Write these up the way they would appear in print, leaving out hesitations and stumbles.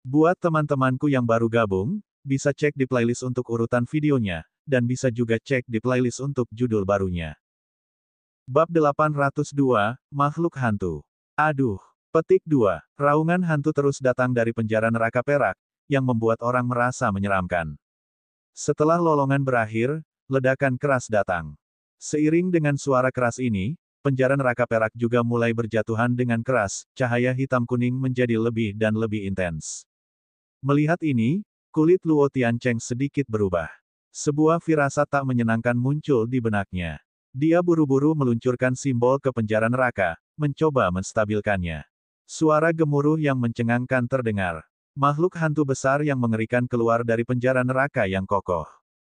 Buat teman-temanku yang baru gabung, bisa cek di playlist untuk urutan videonya, dan bisa juga cek di playlist untuk judul barunya. Bab 802, Makhluk Hantu. Aduh. Petik 2. Raungan hantu terus datang dari penjara neraka perak, yang membuat orang merasa menyeramkan. Setelah lolongan berakhir, ledakan keras datang. Seiring dengan suara keras ini, penjara neraka perak juga mulai berjatuhan dengan keras, cahaya hitam kuning menjadi lebih dan lebih intens. Melihat ini, kulit Luo Tiancheng sedikit berubah. Sebuah firasat tak menyenangkan muncul di benaknya. Dia buru-buru meluncurkan simbol ke penjara neraka, mencoba menstabilkannya. Suara gemuruh yang mencengangkan terdengar. Makhluk hantu besar yang mengerikan keluar dari penjara neraka yang kokoh.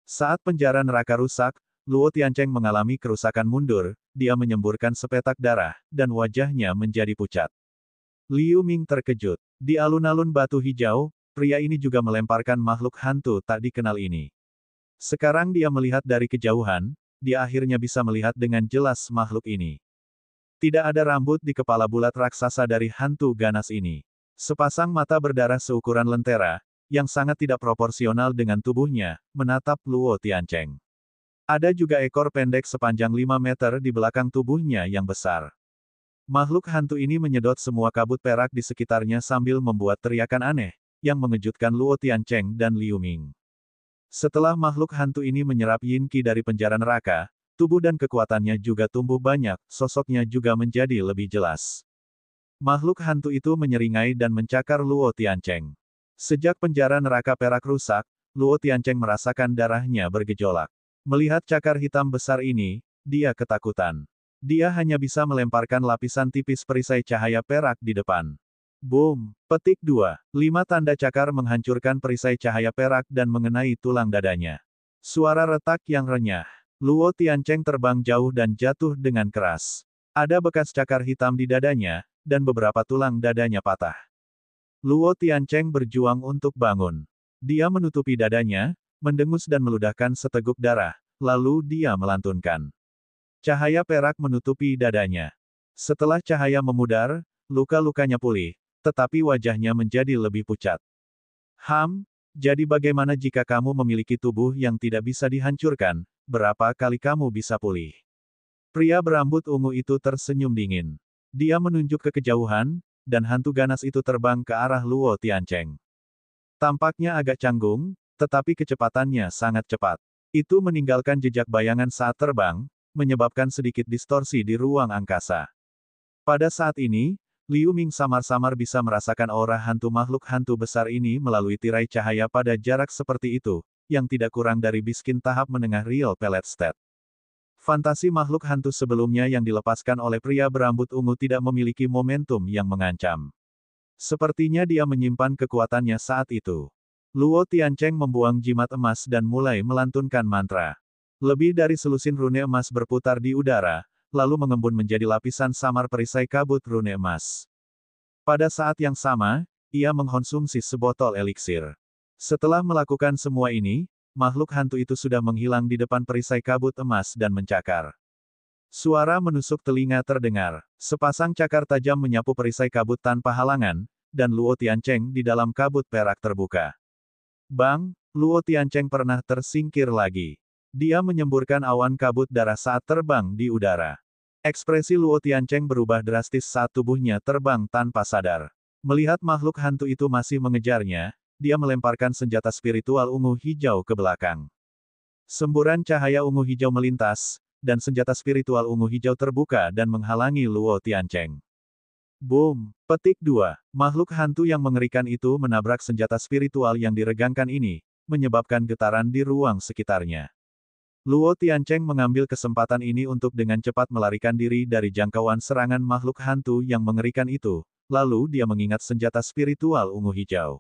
Saat penjara neraka rusak, Luo Tiancheng mengalami kerusakan mundur, dia menyemburkan sepetak darah, dan wajahnya menjadi pucat. Liu Ming terkejut. Di alun-alun batu hijau, pria ini juga melemparkan makhluk hantu tak dikenal ini. Sekarang dia melihat dari kejauhan, dia akhirnya bisa melihat dengan jelas makhluk ini. Tidak ada rambut di kepala bulat raksasa dari hantu ganas ini. Sepasang mata berdarah seukuran lentera, yang sangat tidak proporsional dengan tubuhnya, menatap Luo Tiancheng. Ada juga ekor pendek sepanjang 5 meter di belakang tubuhnya yang besar. Makhluk hantu ini menyedot semua kabut perak di sekitarnya sambil membuat teriakan aneh, yang mengejutkan Luo Tiancheng dan Liu Ming. Setelah makhluk hantu ini menyerap yin qi dari penjara neraka, tubuh dan kekuatannya juga tumbuh banyak, sosoknya juga menjadi lebih jelas. Makhluk hantu itu menyeringai dan mencakar Luo Tiancheng. Sejak penjara neraka perak rusak, Luo Tiancheng merasakan darahnya bergejolak. Melihat cakar hitam besar ini, dia ketakutan. Dia hanya bisa melemparkan lapisan tipis perisai cahaya perak di depan. Boom! Petik 2. 5 tanda cakar menghancurkan perisai cahaya perak dan mengenai tulang dadanya. Suara retak yang renyah. Luo Tiancheng terbang jauh dan jatuh dengan keras. Ada bekas cakar hitam di dadanya, dan beberapa tulang dadanya patah. Luo Tiancheng berjuang untuk bangun. Dia menutupi dadanya, mendengus dan meludahkan seteguk darah, lalu dia melantunkan. Cahaya perak menutupi dadanya. Setelah cahaya memudar, luka-lukanya pulih, tetapi wajahnya menjadi lebih pucat. Jadi bagaimana jika kamu memiliki tubuh yang tidak bisa dihancurkan, berapa kali kamu bisa pulih? Pria berambut ungu itu tersenyum dingin. Dia menunjuk ke kejauhan, dan hantu ganas itu terbang ke arah Luo Tiancheng. Tampaknya agak canggung, tetapi kecepatannya sangat cepat. Itu meninggalkan jejak bayangan saat terbang, menyebabkan sedikit distorsi di ruang angkasa. Pada saat ini, Liu Ming samar-samar bisa merasakan aura hantu makhluk hantu besar ini melalui tirai cahaya pada jarak seperti itu, yang tidak kurang dari biskin tahap menengah real pellet state. Fantasi makhluk hantu sebelumnya yang dilepaskan oleh pria berambut ungu tidak memiliki momentum yang mengancam. Sepertinya dia menyimpan kekuatannya saat itu. Luo Tiancheng membuang jimat emas dan mulai melantunkan mantra. Lebih dari selusin rune emas berputar di udara, lalu mengembun menjadi lapisan samar perisai kabut rune emas. Pada saat yang sama, ia mengkonsumsi sebotol eliksir. Setelah melakukan semua ini, makhluk hantu itu sudah menghilang di depan perisai kabut emas dan mencakar. Suara menusuk telinga terdengar. Sepasang cakar tajam menyapu perisai kabut tanpa halangan, dan Luo Tiancheng di dalam kabut perak terbuka. Bang, Luo Tiancheng pernah tersingkir lagi. Dia menyemburkan awan kabut darah saat terbang di udara. Ekspresi Luo Tiancheng berubah drastis saat tubuhnya terbang tanpa sadar. Melihat makhluk hantu itu masih mengejarnya, dia melemparkan senjata spiritual ungu hijau ke belakang. Semburan cahaya ungu hijau melintas, dan senjata spiritual ungu hijau terbuka dan menghalangi Luo Tiancheng. Boom! Petik 2. Makhluk hantu yang mengerikan itu menabrak senjata spiritual yang diregangkan ini, menyebabkan getaran di ruang sekitarnya. Luo Tiancheng mengambil kesempatan ini untuk dengan cepat melarikan diri dari jangkauan serangan makhluk hantu yang mengerikan itu, lalu dia mengingat senjata spiritual ungu hijau.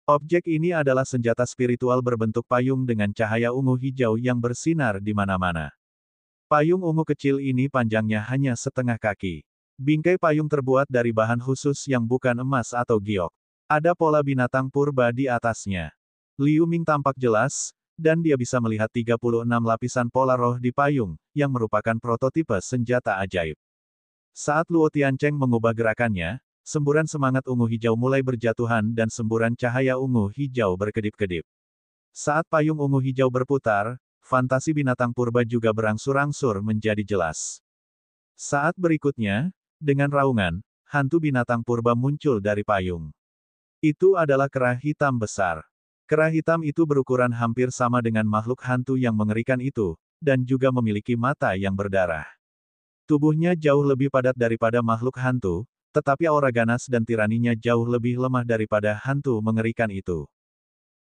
Objek ini adalah senjata spiritual berbentuk payung dengan cahaya ungu hijau yang bersinar di mana-mana. Payung ungu kecil ini panjangnya hanya setengah kaki. Bingkai payung terbuat dari bahan khusus yang bukan emas atau giok. Ada pola binatang purba di atasnya. Liu Ming tampak jelas, dan dia bisa melihat 36 lapisan pola roh di payung, yang merupakan prototipe senjata ajaib. Saat Luo Tiancheng mengubah gerakannya, semburan semangat ungu hijau mulai berjatuhan dan semburan cahaya ungu hijau berkedip-kedip. Saat payung ungu hijau berputar, fantasi binatang purba juga berangsur-angsur menjadi jelas. Saat berikutnya, dengan raungan, hantu binatang purba muncul dari payung. Itu adalah kera hitam besar. Kera hitam itu berukuran hampir sama dengan makhluk hantu yang mengerikan itu, dan juga memiliki mata yang berdarah. Tubuhnya jauh lebih padat daripada makhluk hantu, tetapi aura ganas dan tiraninya jauh lebih lemah daripada hantu mengerikan itu.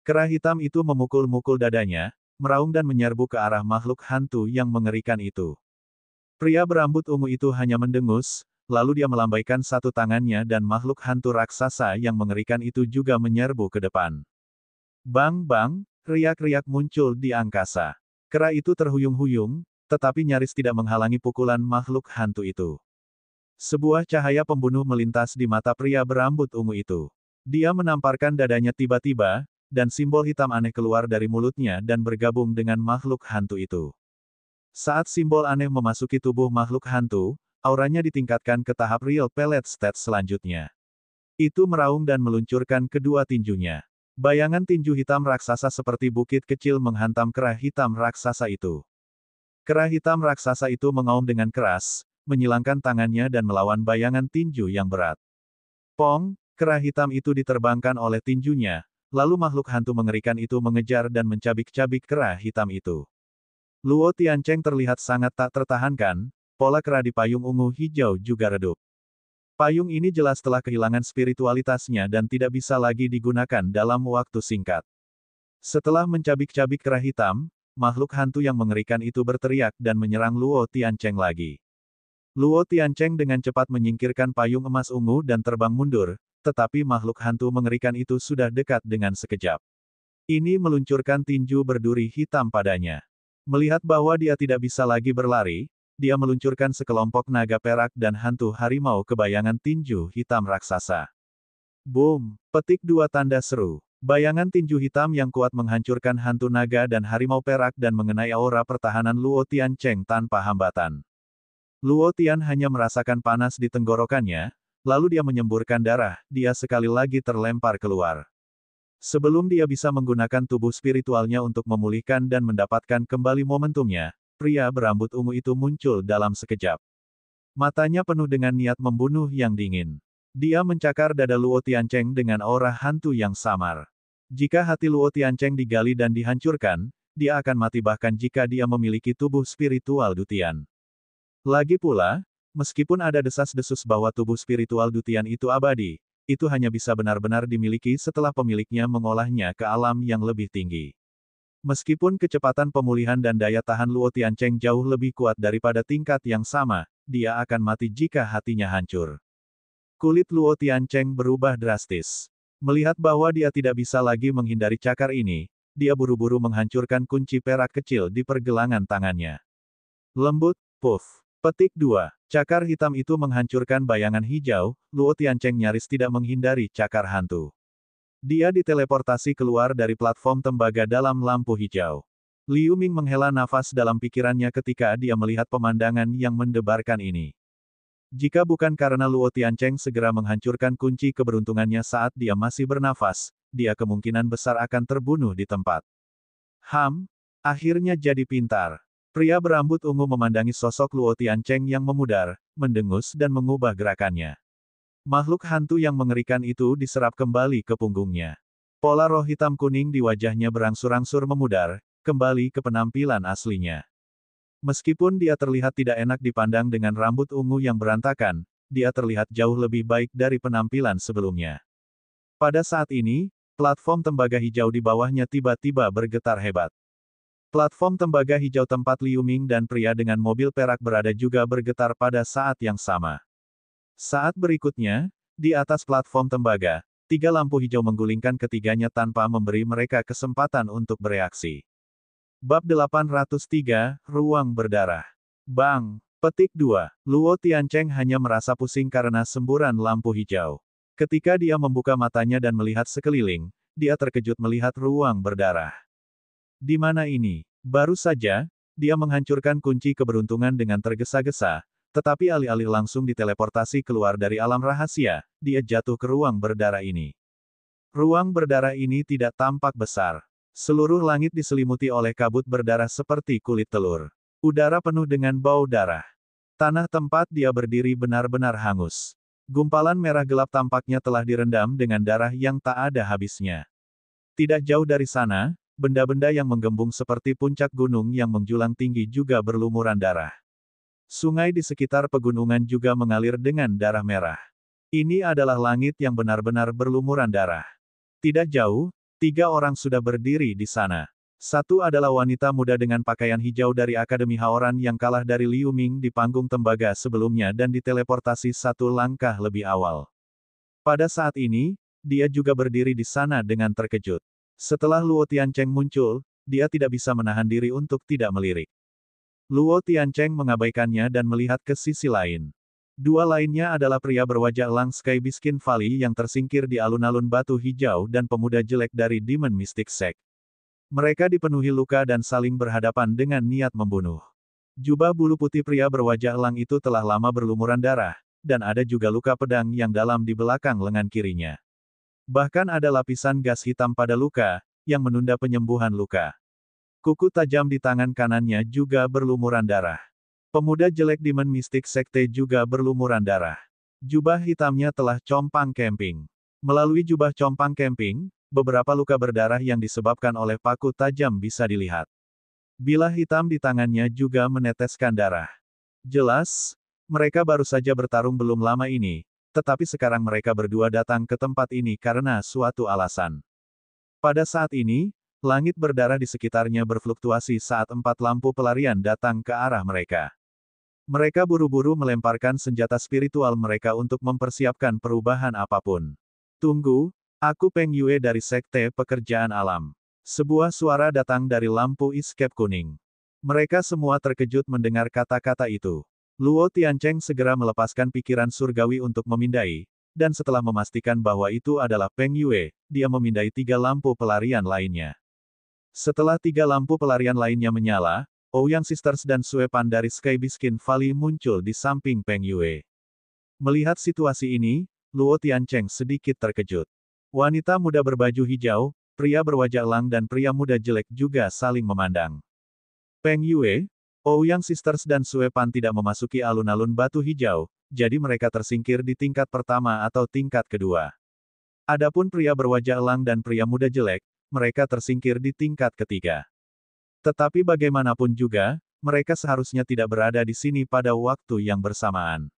Kera hitam itu memukul-mukul dadanya, meraung dan menyerbu ke arah makhluk hantu yang mengerikan itu. Pria berambut ungu itu hanya mendengus, lalu dia melambaikan satu tangannya dan makhluk hantu raksasa yang mengerikan itu juga menyerbu ke depan. Bang bang, riak-riak muncul di angkasa. Kera itu terhuyung-huyung, tetapi nyaris tidak menghalangi pukulan makhluk hantu itu. Sebuah cahaya pembunuh melintas di mata pria berambut ungu itu. Dia menamparkan dadanya tiba-tiba, dan simbol hitam aneh keluar dari mulutnya dan bergabung dengan makhluk hantu itu. Saat simbol aneh memasuki tubuh makhluk hantu, auranya ditingkatkan ke tahap real pellet state selanjutnya. Itu meraung dan meluncurkan kedua tinjunya. Bayangan tinju hitam raksasa seperti bukit kecil menghantam kera hitam raksasa itu. Kera hitam raksasa itu mengaum dengan keras, menyilangkan tangannya dan melawan bayangan tinju yang berat. Pong, kera hitam itu diterbangkan oleh tinjunya, lalu makhluk hantu mengerikan itu mengejar dan mencabik-cabik kera hitam itu. Luo Tiancheng terlihat sangat tak tertahankan, pola kera di payung ungu hijau juga redup. Payung ini jelas telah kehilangan spiritualitasnya dan tidak bisa lagi digunakan dalam waktu singkat. Setelah mencabik-cabik kera hitam, makhluk hantu yang mengerikan itu berteriak dan menyerang Luo Tiancheng lagi. Luo Tiancheng dengan cepat menyingkirkan payung emas ungu dan terbang mundur, tetapi makhluk hantu mengerikan itu sudah dekat dengan sekejap. Ini meluncurkan tinju berduri hitam padanya. Melihat bahwa dia tidak bisa lagi berlari, dia meluncurkan sekelompok naga perak dan hantu harimau ke bayangan tinju hitam raksasa. Boom! Petik 2 tanda seru. Bayangan tinju hitam yang kuat menghancurkan hantu naga dan harimau perak dan mengenai aura pertahanan Luo Tiancheng tanpa hambatan. Luo Tian hanya merasakan panas di tenggorokannya, lalu dia menyemburkan darah, dia sekali lagi terlempar keluar. Sebelum dia bisa menggunakan tubuh spiritualnya untuk memulihkan dan mendapatkan kembali momentumnya, pria berambut ungu itu muncul dalam sekejap. Matanya penuh dengan niat membunuh yang dingin. Dia mencakar dada Luo Tiancheng dengan aura hantu yang samar. Jika hati Luo Tiancheng digali dan dihancurkan, dia akan mati bahkan jika dia memiliki tubuh spiritual Dutian. Lagi pula, meskipun ada desas-desus bahwa tubuh spiritual Dutian itu abadi, itu hanya bisa benar-benar dimiliki setelah pemiliknya mengolahnya ke alam yang lebih tinggi. Meskipun kecepatan pemulihan dan daya tahan Luo Tiancheng jauh lebih kuat daripada tingkat yang sama, dia akan mati jika hatinya hancur. Kulit Luo Tiancheng berubah drastis. Melihat bahwa dia tidak bisa lagi menghindari cakar ini, dia buru-buru menghancurkan kunci perak kecil di pergelangan tangannya. Lembut, puff. Petik 2. Cakar hitam itu menghancurkan bayangan hijau, Luo Tiancheng nyaris tidak menghindari cakar hantu. Dia diteleportasi keluar dari platform tembaga dalam lampu hijau. Liu Ming menghela nafas dalam pikirannya ketika dia melihat pemandangan yang mendebarkan ini. Jika bukan karena Luo Tiancheng segera menghancurkan kunci keberuntungannya saat dia masih bernafas, dia kemungkinan besar akan terbunuh di tempat. Akhirnya jadi pintar. Pria berambut ungu memandangi sosok Luo Tiancheng yang memudar, mendengus dan mengubah gerakannya. Makhluk hantu yang mengerikan itu diserap kembali ke punggungnya. Pola roh hitam kuning di wajahnya berangsur-angsur memudar, kembali ke penampilan aslinya. Meskipun dia terlihat tidak enak dipandang dengan rambut ungu yang berantakan, dia terlihat jauh lebih baik dari penampilan sebelumnya. Pada saat ini, platform tembaga hijau di bawahnya tiba-tiba bergetar hebat. Platform tembaga hijau tempat Liu Ming dan pria dengan mobil perak berada juga bergetar pada saat yang sama. Saat berikutnya, di atas platform tembaga, 3 lampu hijau menggulingkan ketiganya tanpa memberi mereka kesempatan untuk bereaksi. Bab 803, Ruang Berdarah. Bang! Petik 2. Luo Tiancheng hanya merasa pusing karena semburan lampu hijau. Ketika dia membuka matanya dan melihat sekeliling, dia terkejut melihat ruang berdarah. Di mana ini? Baru saja, dia menghancurkan kunci keberuntungan dengan tergesa-gesa, Tetapi alih-alih langsung diteleportasi keluar dari alam rahasia, dia jatuh ke ruang berdarah ini. Ruang berdarah ini tidak tampak besar. Seluruh langit diselimuti oleh kabut berdarah seperti kulit telur. Udara penuh dengan bau darah. Tanah tempat dia berdiri benar-benar hangus. Gumpalan merah gelap tampaknya telah direndam dengan darah yang tak ada habisnya. Tidak jauh dari sana, benda-benda yang menggembung seperti puncak gunung yang menjulang tinggi juga berlumuran darah. Sungai di sekitar pegunungan juga mengalir dengan darah merah. Ini adalah langit yang benar-benar berlumuran darah. Tidak jauh, 3 orang sudah berdiri di sana. Satu adalah wanita muda dengan pakaian hijau dari Akademi Haoran yang kalah dari Liu Ming di panggung tembaga sebelumnya dan diteleportasi 1 langkah lebih awal. Pada saat ini, dia juga berdiri di sana dengan terkejut. Setelah Luo Tiancheng muncul, dia tidak bisa menahan diri untuk tidak melirik. Luo Tiancheng mengabaikannya dan melihat ke sisi lain. 2 lainnya adalah pria berwajah elang Sky Biskin Valley yang tersingkir di alun-alun batu hijau dan pemuda jelek dari Demon Mystic Sect. Mereka dipenuhi luka dan saling berhadapan dengan niat membunuh. Jubah bulu putih pria berwajah elang itu telah lama berlumuran darah, dan ada juga luka pedang yang dalam di belakang lengan kirinya. Bahkan ada lapisan gas hitam pada luka, yang menunda penyembuhan luka. Kuku tajam di tangan kanannya juga berlumuran darah. Pemuda jelek Demon Mystic Sekte juga berlumuran darah. Jubah hitamnya telah compang camping. Melalui jubah compang camping, beberapa luka berdarah yang disebabkan oleh paku tajam bisa dilihat. Bilah hitam di tangannya juga meneteskan darah. Jelas, mereka baru saja bertarung belum lama ini, tetapi sekarang mereka berdua datang ke tempat ini karena suatu alasan. Pada saat ini, langit berdarah di sekitarnya berfluktuasi saat 4 lampu pelarian datang ke arah mereka. Mereka buru-buru melemparkan senjata spiritual mereka untuk mempersiapkan perubahan apapun. Tunggu, aku Peng Yue dari Sekte Pekerjaan Alam. Sebuah suara datang dari lampu escape kuning. Mereka semua terkejut mendengar kata-kata itu. Luo Tiancheng segera melepaskan pikiran surgawi untuk memindai, dan setelah memastikan bahwa itu adalah Peng Yue, dia memindai 3 lampu pelarian lainnya. Setelah 3 lampu pelarian lainnya menyala, Ouyang Sisters dan Sue Pan dari Sky Biskin Valley muncul di samping Peng Yue. Melihat situasi ini, Luo Tiancheng sedikit terkejut. Wanita muda berbaju hijau, pria berwajah elang dan pria muda jelek juga saling memandang. Peng Yue, Ouyang Sisters dan Sue Pan tidak memasuki alun-alun batu hijau, jadi mereka tersingkir di tingkat pertama atau tingkat kedua. Adapun pria berwajah elang dan pria muda jelek, mereka tersingkir di tingkat ketiga. Tetapi bagaimanapun juga, mereka seharusnya tidak berada di sini pada waktu yang bersamaan.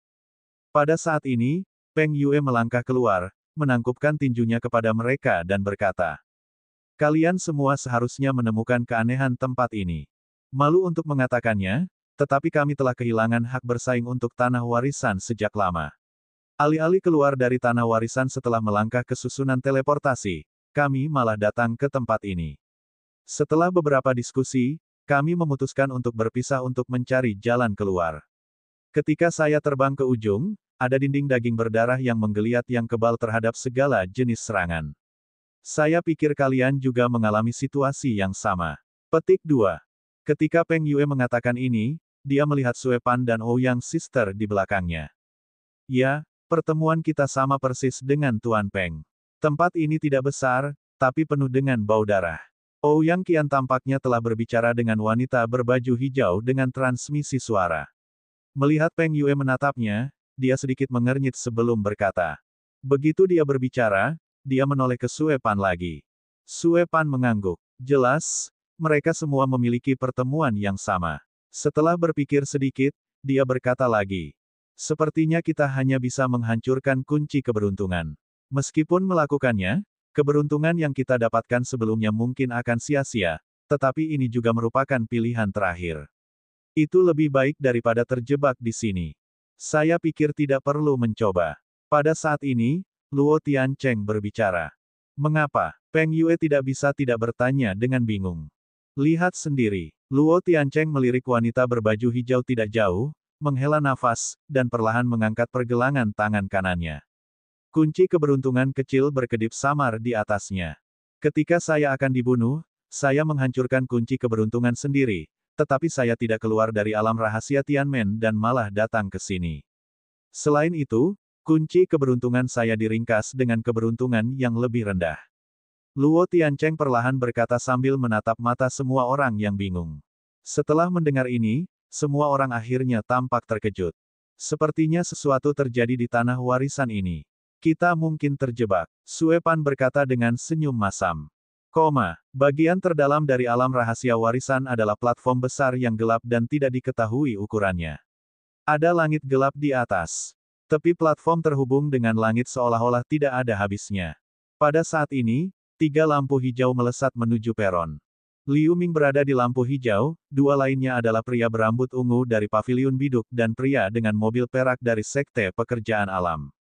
Pada saat ini, Peng Yue melangkah keluar, menangkupkan tinjunya kepada mereka dan berkata, "Kalian semua seharusnya menemukan keanehan tempat ini. Malu untuk mengatakannya, tetapi kami telah kehilangan hak bersaing untuk tanah warisan sejak lama. Alih-alih keluar dari tanah warisan setelah melangkah ke susunan teleportasi, kami malah datang ke tempat ini. Setelah beberapa diskusi, kami memutuskan untuk berpisah untuk mencari jalan keluar. Ketika saya terbang ke ujung, ada dinding daging berdarah yang menggeliat yang kebal terhadap segala jenis serangan. Saya pikir kalian juga mengalami situasi yang sama." Petik 2. Ketika Peng Yue mengatakan ini, dia melihat Sue Pan dan Ouyang Sister di belakangnya. "Ya, pertemuan kita sama persis dengan Tuan Peng. Tempat ini tidak besar, tapi penuh dengan bau darah." Ouyang Qian tampaknya telah berbicara dengan wanita berbaju hijau dengan transmisi suara. Melihat Peng Yue menatapnya, dia sedikit mengernyit sebelum berkata. Begitu dia berbicara, dia menoleh ke Sue Pan lagi. Sue Pan mengangguk. Jelas, mereka semua memiliki pertemuan yang sama. Setelah berpikir sedikit, dia berkata lagi. Sepertinya kita hanya bisa menghancurkan kunci keberuntungan. Meskipun melakukannya, keberuntungan yang kita dapatkan sebelumnya mungkin akan sia-sia, tetapi ini juga merupakan pilihan terakhir. Itu lebih baik daripada terjebak di sini. Saya pikir tidak perlu mencoba. Pada saat ini, Luo Tiancheng berbicara. Mengapa? Peng Yue tidak bisa tidak bertanya dengan bingung. Lihat sendiri. Luo Tiancheng melirik wanita berbaju hijau tidak jauh, menghela nafas, dan perlahan mengangkat pergelangan tangan kanannya. Kunci keberuntungan kecil berkedip samar di atasnya. Ketika saya akan dibunuh, saya menghancurkan kunci keberuntungan sendiri, tetapi saya tidak keluar dari alam rahasia Tianmen dan malah datang ke sini. Selain itu, kunci keberuntungan saya diringkas dengan keberuntungan yang lebih rendah. Luo Tiancheng perlahan berkata sambil menatap mata semua orang yang bingung. Setelah mendengar ini, semua orang akhirnya tampak terkejut. Sepertinya sesuatu terjadi di tanah warisan ini. Kita mungkin terjebak. Sue Pan berkata dengan senyum masam. Bagian terdalam dari alam rahasia warisan adalah platform besar yang gelap dan tidak diketahui ukurannya. Ada langit gelap di atas. Tepi platform terhubung dengan langit seolah-olah tidak ada habisnya. Pada saat ini, 3 lampu hijau melesat menuju peron. Liu Ming berada di lampu hijau, 2 lainnya adalah pria berambut ungu dari paviliun biduk dan pria dengan mobil perak dari Sekte Pekerjaan Alam.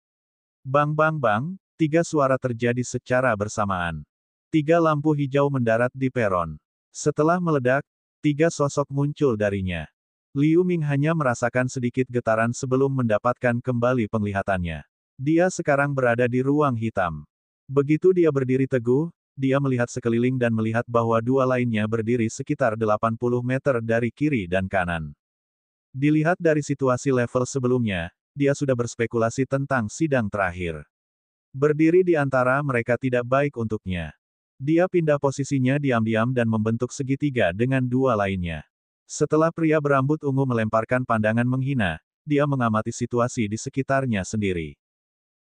Bang bang bang, 3 suara terjadi secara bersamaan. 3 lampu hijau mendarat di peron. Setelah meledak, 3 sosok muncul darinya. Liu Ming hanya merasakan sedikit getaran sebelum mendapatkan kembali penglihatannya. Dia sekarang berada di ruang hitam. Begitu dia berdiri teguh, dia melihat sekeliling dan melihat bahwa 2 lainnya berdiri sekitar 80 meter dari kiri dan kanan. Dilihat dari situasi level sebelumnya, dia sudah berspekulasi tentang sidang terakhir. Berdiri di antara mereka tidak baik untuknya. Dia pindah posisinya diam-diam dan membentuk segitiga dengan 2 lainnya. Setelah pria berambut ungu melemparkan pandangan menghina, dia mengamati situasi di sekitarnya sendiri.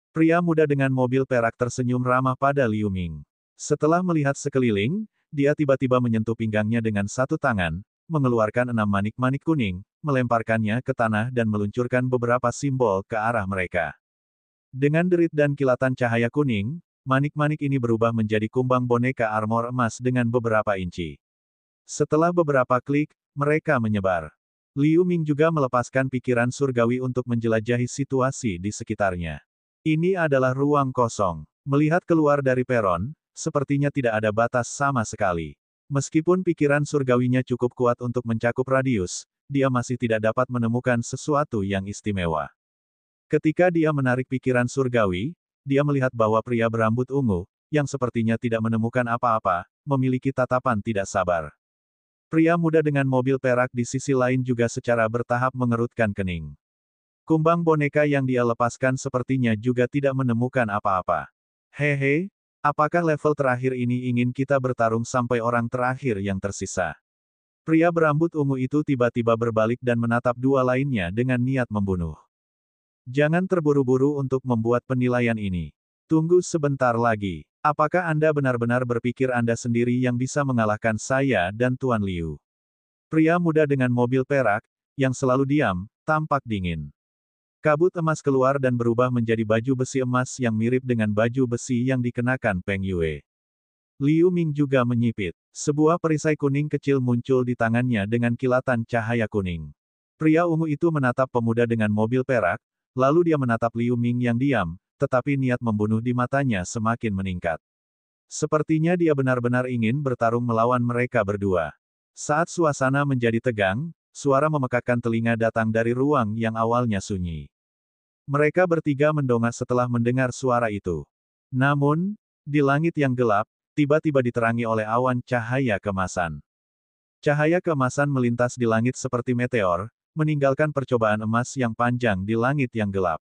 Pria muda dengan mobil perak tersenyum ramah pada Liu Ming. Setelah melihat sekeliling, dia tiba-tiba menyentuh pinggangnya dengan 1 tangan, mengeluarkan 6 manik-manik kuning, melemparkannya ke tanah dan meluncurkan beberapa simbol ke arah mereka. Dengan derit dan kilatan cahaya kuning, manik-manik ini berubah menjadi kumbang boneka armor emas dengan beberapa inci. Setelah beberapa klik, mereka menyebar. Liu Ming juga melepaskan pikiran surgawi untuk menjelajahi situasi di sekitarnya. Ini adalah ruang kosong. Melihat keluar dari peron, sepertinya tidak ada batas sama sekali. Meskipun pikiran surgawinya cukup kuat untuk mencakup radius, dia masih tidak dapat menemukan sesuatu yang istimewa. Ketika dia menarik pikiran surgawi, dia melihat bahwa pria berambut ungu, yang sepertinya tidak menemukan apa-apa, memiliki tatapan tidak sabar. Pria muda dengan mobil perak di sisi lain juga secara bertahap mengerutkan kening. Kumbang boneka yang dia lepaskan sepertinya juga tidak menemukan apa-apa. Hehe, apakah level terakhir ini ingin kita bertarung sampai orang terakhir yang tersisa? Pria berambut ungu itu tiba-tiba berbalik dan menatap 2 lainnya dengan niat membunuh. Jangan terburu-buru untuk membuat penilaian ini. Tunggu sebentar lagi. Apakah Anda benar-benar berpikir Anda sendiri yang bisa mengalahkan saya dan Tuan Liu? Pria muda dengan mobil perak, yang selalu diam, tampak dingin. Kabut emas keluar dan berubah menjadi baju besi emas yang mirip dengan baju besi yang dikenakan Peng Yue. Liu Ming juga menyipit. Sebuah perisai kuning kecil muncul di tangannya dengan kilatan cahaya kuning. Pria ungu itu menatap pemuda dengan mobil perak, lalu dia menatap Liu Ming yang diam, tetapi niat membunuh di matanya semakin meningkat. Sepertinya dia benar-benar ingin bertarung melawan mereka berdua. Saat suasana menjadi tegang, suara memekakkan telinga datang dari ruang yang awalnya sunyi. Mereka bertiga mendongak setelah mendengar suara itu. Namun, di langit yang gelap, tiba-tiba diterangi oleh awan cahaya keemasan. Cahaya keemasan melintas di langit seperti meteor, meninggalkan percobaan emas yang panjang di langit yang gelap.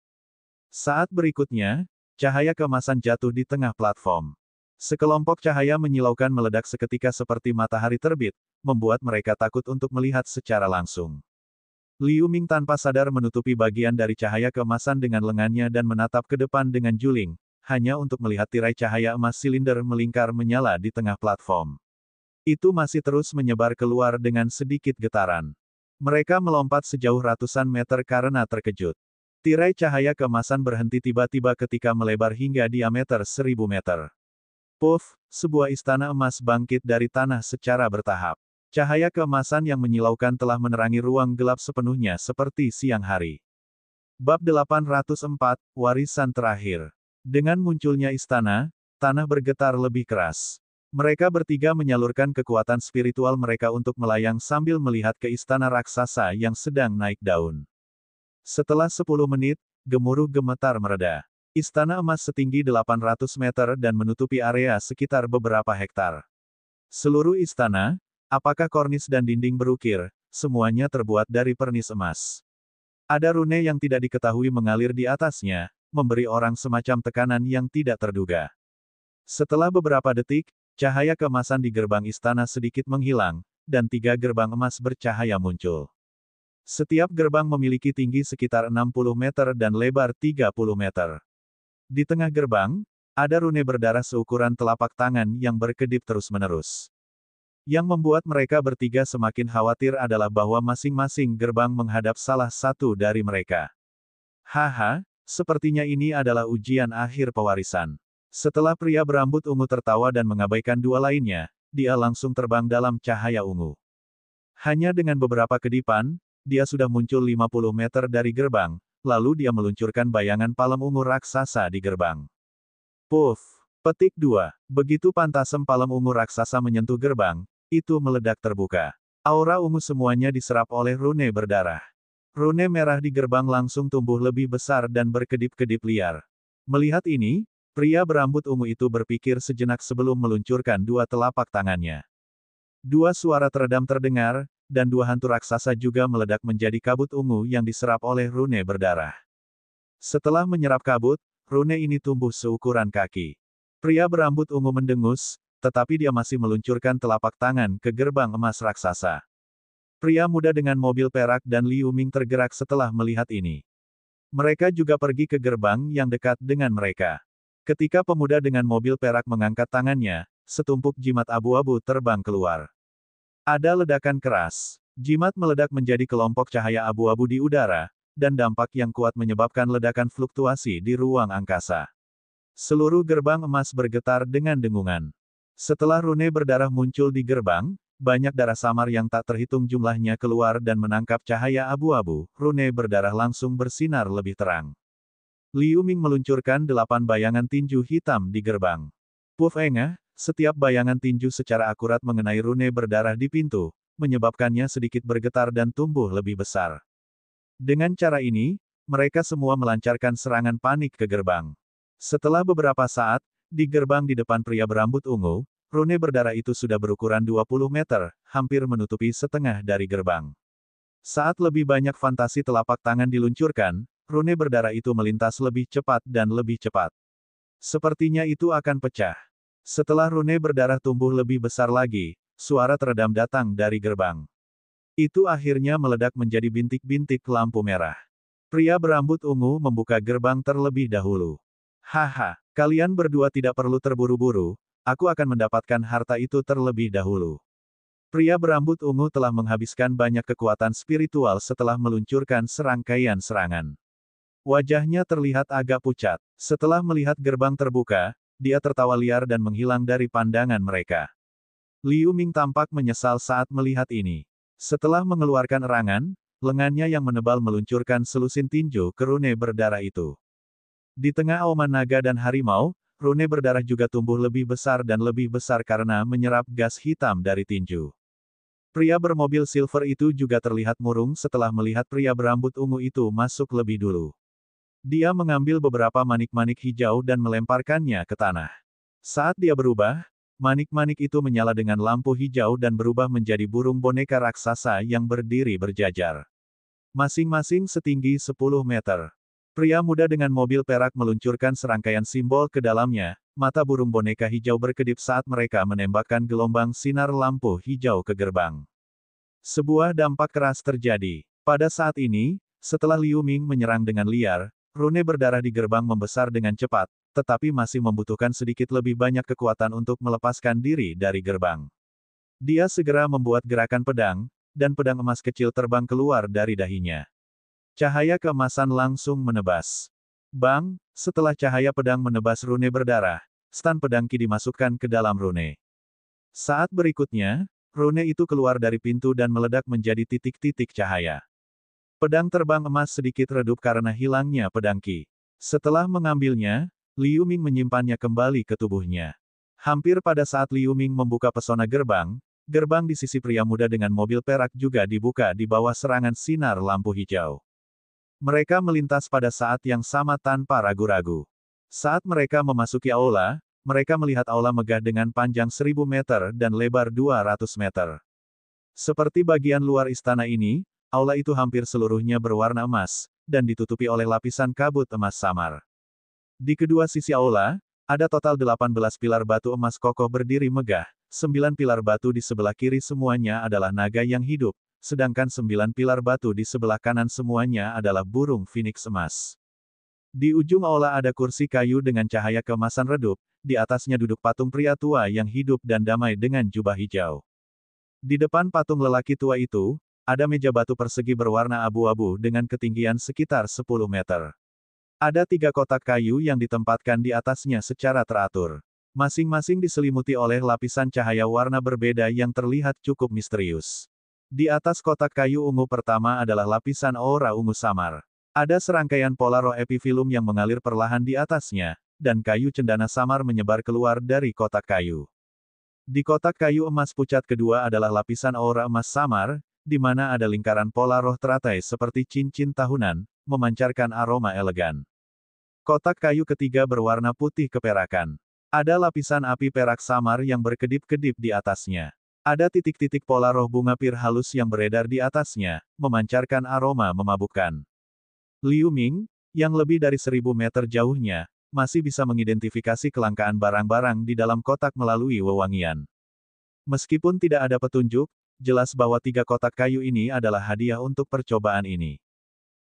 Saat berikutnya, cahaya keemasan jatuh di tengah platform. Sekelompok cahaya menyilaukan meledak seketika seperti matahari terbit, membuat mereka takut untuk melihat secara langsung. Liu Ming tanpa sadar menutupi bagian dari cahaya keemasan dengan lengannya dan menatap ke depan dengan juling, hanya untuk melihat tirai cahaya emas silinder melingkar menyala di tengah platform. Itu masih terus menyebar keluar dengan sedikit getaran. Mereka melompat sejauh ratusan meter karena terkejut. Tirai cahaya keemasan berhenti tiba-tiba ketika melebar hingga diameter 1000 meter. Puff, sebuah istana emas bangkit dari tanah secara bertahap. Cahaya keemasan yang menyilaukan telah menerangi ruang gelap sepenuhnya seperti siang hari. Bab 804, Warisan Terakhir. Dengan munculnya istana, tanah bergetar lebih keras. Mereka bertiga menyalurkan kekuatan spiritual mereka untuk melayang sambil melihat ke istana raksasa yang sedang naik daun. Setelah 10 menit, gemuruh gemetar mereda. Istana emas setinggi 800 meter dan menutupi area sekitar beberapa hektar. Seluruh istana, Apakah kornis dan dinding berukir, semuanya terbuat dari pernis emas. Ada rune yang tidak diketahui mengalir di atasnya, memberi orang semacam tekanan yang tidak terduga. Setelah beberapa detik, cahaya keemasan di gerbang istana sedikit menghilang, dan 3 gerbang emas bercahaya muncul. Setiap gerbang memiliki tinggi sekitar 60 meter dan lebar 30 meter. Di tengah gerbang, ada rune berdarah seukuran telapak tangan yang berkedip terus-menerus. Yang membuat mereka bertiga semakin khawatir adalah bahwa masing-masing gerbang menghadap salah satu dari mereka. Haha, sepertinya ini adalah ujian akhir pewarisan. Setelah pria berambut ungu tertawa dan mengabaikan 2 lainnya, dia langsung terbang dalam cahaya ungu. Hanya dengan beberapa kedipan, dia sudah muncul 50 meter dari gerbang, lalu dia meluncurkan bayangan palem ungu raksasa di gerbang. Puff! Petik 2. Begitu pantasem palem ungu raksasa menyentuh gerbang, itu meledak terbuka. Aura ungu semuanya diserap oleh rune berdarah. Rune merah di gerbang langsung tumbuh lebih besar dan berkedip-kedip liar. Melihat ini, pria berambut ungu itu berpikir sejenak sebelum meluncurkan 2 telapak tangannya. 2 suara teredam terdengar, dan 2 hantu raksasa juga meledak menjadi kabut ungu yang diserap oleh rune berdarah. Setelah menyerap kabut, rune ini tumbuh seukuran kaki. Pria berambut ungu mendengus, tetapi dia masih meluncurkan telapak tangan ke gerbang emas raksasa. Pria muda dengan mobil perak dan Liu Ming tergerak setelah melihat ini. Mereka juga pergi ke gerbang yang dekat dengan mereka. Ketika pemuda dengan mobil perak mengangkat tangannya, setumpuk jimat abu-abu terbang keluar. Ada ledakan keras. Jimat meledak menjadi kelompok cahaya abu-abu di udara, dan dampak yang kuat menyebabkan ledakan fluktuasi di ruang angkasa. Seluruh gerbang emas bergetar dengan dengungan. Setelah rune berdarah muncul di gerbang, banyak darah samar yang tak terhitung jumlahnya keluar dan menangkap cahaya abu-abu, rune berdarah langsung bersinar lebih terang. Liu Ming meluncurkan 8 bayangan tinju hitam di gerbang. Puff engah, setiap bayangan tinju secara akurat mengenai rune berdarah di pintu, menyebabkannya sedikit bergetar dan tumbuh lebih besar. Dengan cara ini, mereka semua melancarkan serangan panik ke gerbang. Setelah beberapa saat, di gerbang di depan pria berambut ungu, rune berdarah itu sudah berukuran 20 meter, hampir menutupi setengah dari gerbang. Saat lebih banyak fantasi telapak tangan diluncurkan, rune berdarah itu melintas lebih cepat dan lebih cepat. Sepertinya itu akan pecah. Setelah rune berdarah tumbuh lebih besar lagi, suara teredam datang dari gerbang. Itu akhirnya meledak menjadi bintik-bintik lampu merah. Pria berambut ungu membuka gerbang terlebih dahulu. Haha, kalian berdua tidak perlu terburu-buru, aku akan mendapatkan harta itu terlebih dahulu. Pria berambut ungu telah menghabiskan banyak kekuatan spiritual setelah meluncurkan serangkaian serangan. Wajahnya terlihat agak pucat. Setelah melihat gerbang terbuka, dia tertawa liar dan menghilang dari pandangan mereka. Liu Ming tampak menyesal saat melihat ini. Setelah mengeluarkan erangan, lengannya yang menebal meluncurkan selusin tinju ke rune berdarah itu. Di tengah auman naga dan harimau, rune berdarah juga tumbuh lebih besar dan lebih besar karena menyerap gas hitam dari tinju. Pria bermobil silver itu juga terlihat murung setelah melihat pria berambut ungu itu masuk lebih dulu. Dia mengambil beberapa manik-manik hijau dan melemparkannya ke tanah. Saat dia berubah, manik-manik itu menyala dengan lampu hijau dan berubah menjadi burung boneka raksasa yang berdiri berjajar. Masing-masing setinggi 10 meter. Pria muda dengan mobil perak meluncurkan serangkaian simbol ke dalamnya, mata burung boneka hijau berkedip saat mereka menembakkan gelombang sinar lampu hijau ke gerbang. Sebuah dampak keras terjadi. Pada saat ini, setelah Liu Ming menyerang dengan liar, rune berdarah di gerbang membesar dengan cepat, tetapi masih membutuhkan sedikit lebih banyak kekuatan untuk melepaskan diri dari gerbang. Dia segera membuat gerakan pedang, dan pedang emas kecil terbang keluar dari dahinya. Cahaya keemasan langsung menebas. Bang, setelah cahaya pedang menebas rune berdarah, stan pedang Qi dimasukkan ke dalam rune. Saat berikutnya, rune itu keluar dari pintu dan meledak menjadi titik-titik cahaya. Pedang terbang emas sedikit redup karena hilangnya pedang Qi. Setelah mengambilnya, Liu Ming menyimpannya kembali ke tubuhnya. Hampir pada saat Liu Ming membuka pesona gerbang, gerbang di sisi pria muda dengan mobil perak juga dibuka di bawah serangan sinar lampu hijau. Mereka melintas pada saat yang sama tanpa ragu-ragu. Saat mereka memasuki aula, mereka melihat aula megah dengan panjang 1000 meter dan lebar 200 meter. Seperti bagian luar istana ini, aula itu hampir seluruhnya berwarna emas, dan ditutupi oleh lapisan kabut emas samar. Di kedua sisi aula, ada total 18 pilar batu emas kokoh berdiri megah, 9 pilar batu di sebelah kiri semuanya adalah naga yang hidup, sedangkan 9 pilar batu di sebelah kanan semuanya adalah burung phoenix emas. Di ujung aula ada kursi kayu dengan cahaya keemasan redup, di atasnya duduk patung pria tua yang hidup dan damai dengan jubah hijau. Di depan patung lelaki tua itu, ada meja batu persegi berwarna abu-abu dengan ketinggian sekitar 10 meter. Ada 3 kotak kayu yang ditempatkan di atasnya secara teratur. Masing-masing diselimuti oleh lapisan cahaya warna berbeda yang terlihat cukup misterius. Di atas kotak kayu ungu pertama adalah lapisan aura ungu samar. Ada serangkaian pola roh epifilum yang mengalir perlahan di atasnya, dan kayu cendana samar menyebar keluar dari kotak kayu. Di kotak kayu emas pucat kedua adalah lapisan aura emas samar, di mana ada lingkaran pola roh teratai seperti cincin tahunan, memancarkan aroma elegan. Kotak kayu ketiga berwarna putih keperakan. Ada lapisan api perak samar yang berkedip-kedip di atasnya. Ada titik-titik pola roh bunga pir halus yang beredar di atasnya, memancarkan aroma memabukkan. Liu Ming, yang lebih dari 1000 meter jauhnya, masih bisa mengidentifikasi kelangkaan barang-barang di dalam kotak melalui wewangian. Meskipun tidak ada petunjuk, jelas bahwa 3 kotak kayu ini adalah hadiah untuk percobaan ini.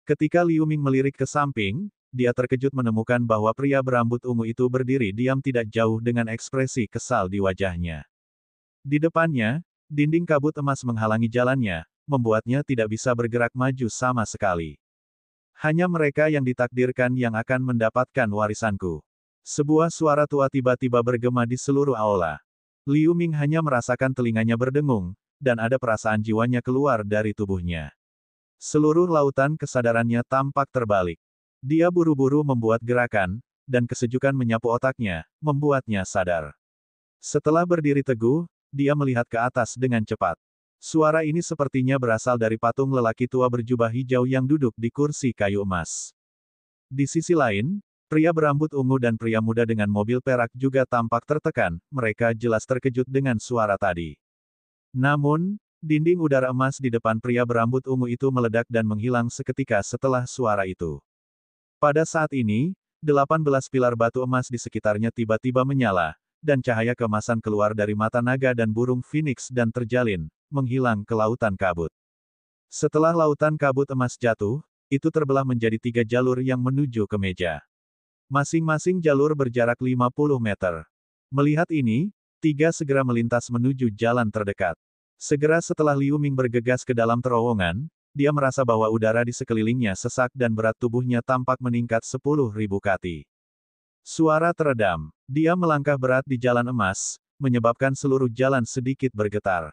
Ketika Liu Ming melirik ke samping, dia terkejut menemukan bahwa pria berambut ungu itu berdiri diam tidak jauh dengan ekspresi kesal di wajahnya. Di depannya, dinding kabut emas menghalangi jalannya, membuatnya tidak bisa bergerak maju sama sekali. Hanya mereka yang ditakdirkan yang akan mendapatkan warisanku. Sebuah suara tua tiba-tiba bergema di seluruh aula. Liu Ming hanya merasakan telinganya berdengung, dan ada perasaan jiwanya keluar dari tubuhnya. Seluruh lautan kesadarannya tampak terbalik. Dia buru-buru membuat gerakan, dan kesejukan menyapu otaknya, membuatnya sadar. Setelah berdiri teguh, dia melihat ke atas dengan cepat. Suara ini sepertinya berasal dari patung lelaki tua berjubah hijau yang duduk di kursi kayu emas. Di sisi lain, pria berambut ungu dan pria muda dengan mobil perak juga tampak tertekan, mereka jelas terkejut dengan suara tadi. Namun, dinding udara emas di depan pria berambut ungu itu meledak dan menghilang seketika setelah suara itu. Pada saat ini, 18 pilar batu emas di sekitarnya tiba-tiba menyala, dan cahaya keemasan keluar dari mata naga dan burung phoenix dan terjalin, menghilang ke lautan kabut. Setelah lautan kabut emas jatuh, itu terbelah menjadi 3 jalur yang menuju ke meja. Masing-masing jalur berjarak 50 meter. Melihat ini, 3 segera melintas menuju jalan terdekat. Segera setelah Liu Ming bergegas ke dalam terowongan, dia merasa bahwa udara di sekelilingnya sesak dan berat tubuhnya tampak meningkat 10.000 kati. Suara teredam. Dia melangkah berat di jalan emas, menyebabkan seluruh jalan sedikit bergetar.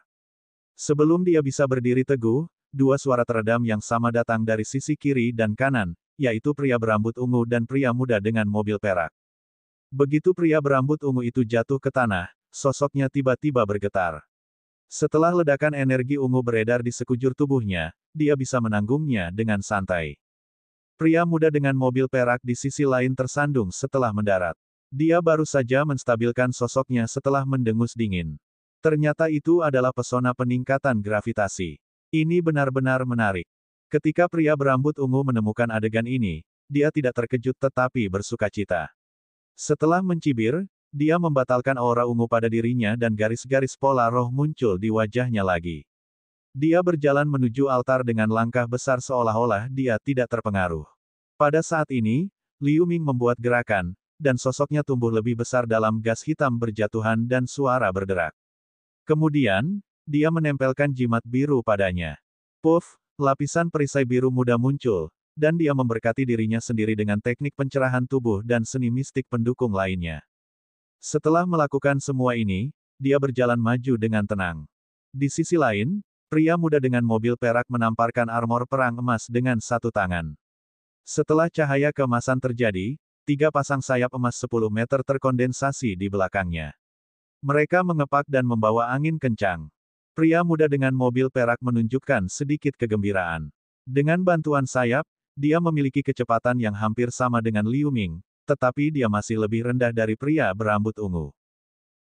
Sebelum dia bisa berdiri teguh, 2 suara teredam yang sama datang dari sisi kiri dan kanan, yaitu pria berambut ungu dan pria muda dengan mobil perak. Begitu pria berambut ungu itu jatuh ke tanah, sosoknya tiba-tiba bergetar. Setelah ledakan energi ungu beredar di sekujur tubuhnya, dia bisa menanggungnya dengan santai. Pria muda dengan mobil perak di sisi lain tersandung setelah mendarat. Dia baru saja menstabilkan sosoknya setelah mendengus dingin. Ternyata itu adalah pesona peningkatan gravitasi. Ini benar-benar menarik. Ketika pria berambut ungu menemukan adegan ini, dia tidak terkejut tetapi bersukacita. Setelah mencibir, dia membatalkan aura ungu pada dirinya dan garis-garis pola roh muncul di wajahnya lagi. Dia berjalan menuju altar dengan langkah besar seolah-olah dia tidak terpengaruh. Pada saat ini, Liu Ming membuat gerakan, dan sosoknya tumbuh lebih besar dalam gas hitam berjatuhan dan suara berderak. Kemudian, dia menempelkan jimat biru padanya. Puff, lapisan perisai biru muda muncul, dan dia memberkati dirinya sendiri dengan teknik pencerahan tubuh dan seni mistik pendukung lainnya. Setelah melakukan semua ini, dia berjalan maju dengan tenang. Di sisi lain, pria muda dengan mobil perak menamparkan armor perang emas dengan satu tangan. Setelah cahaya keemasan terjadi, 3 pasang sayap emas 10 meter terkondensasi di belakangnya. Mereka mengepak dan membawa angin kencang. Pria muda dengan mobil perak menunjukkan sedikit kegembiraan. Dengan bantuan sayap, dia memiliki kecepatan yang hampir sama dengan Liu Ming, tetapi dia masih lebih rendah dari pria berambut ungu.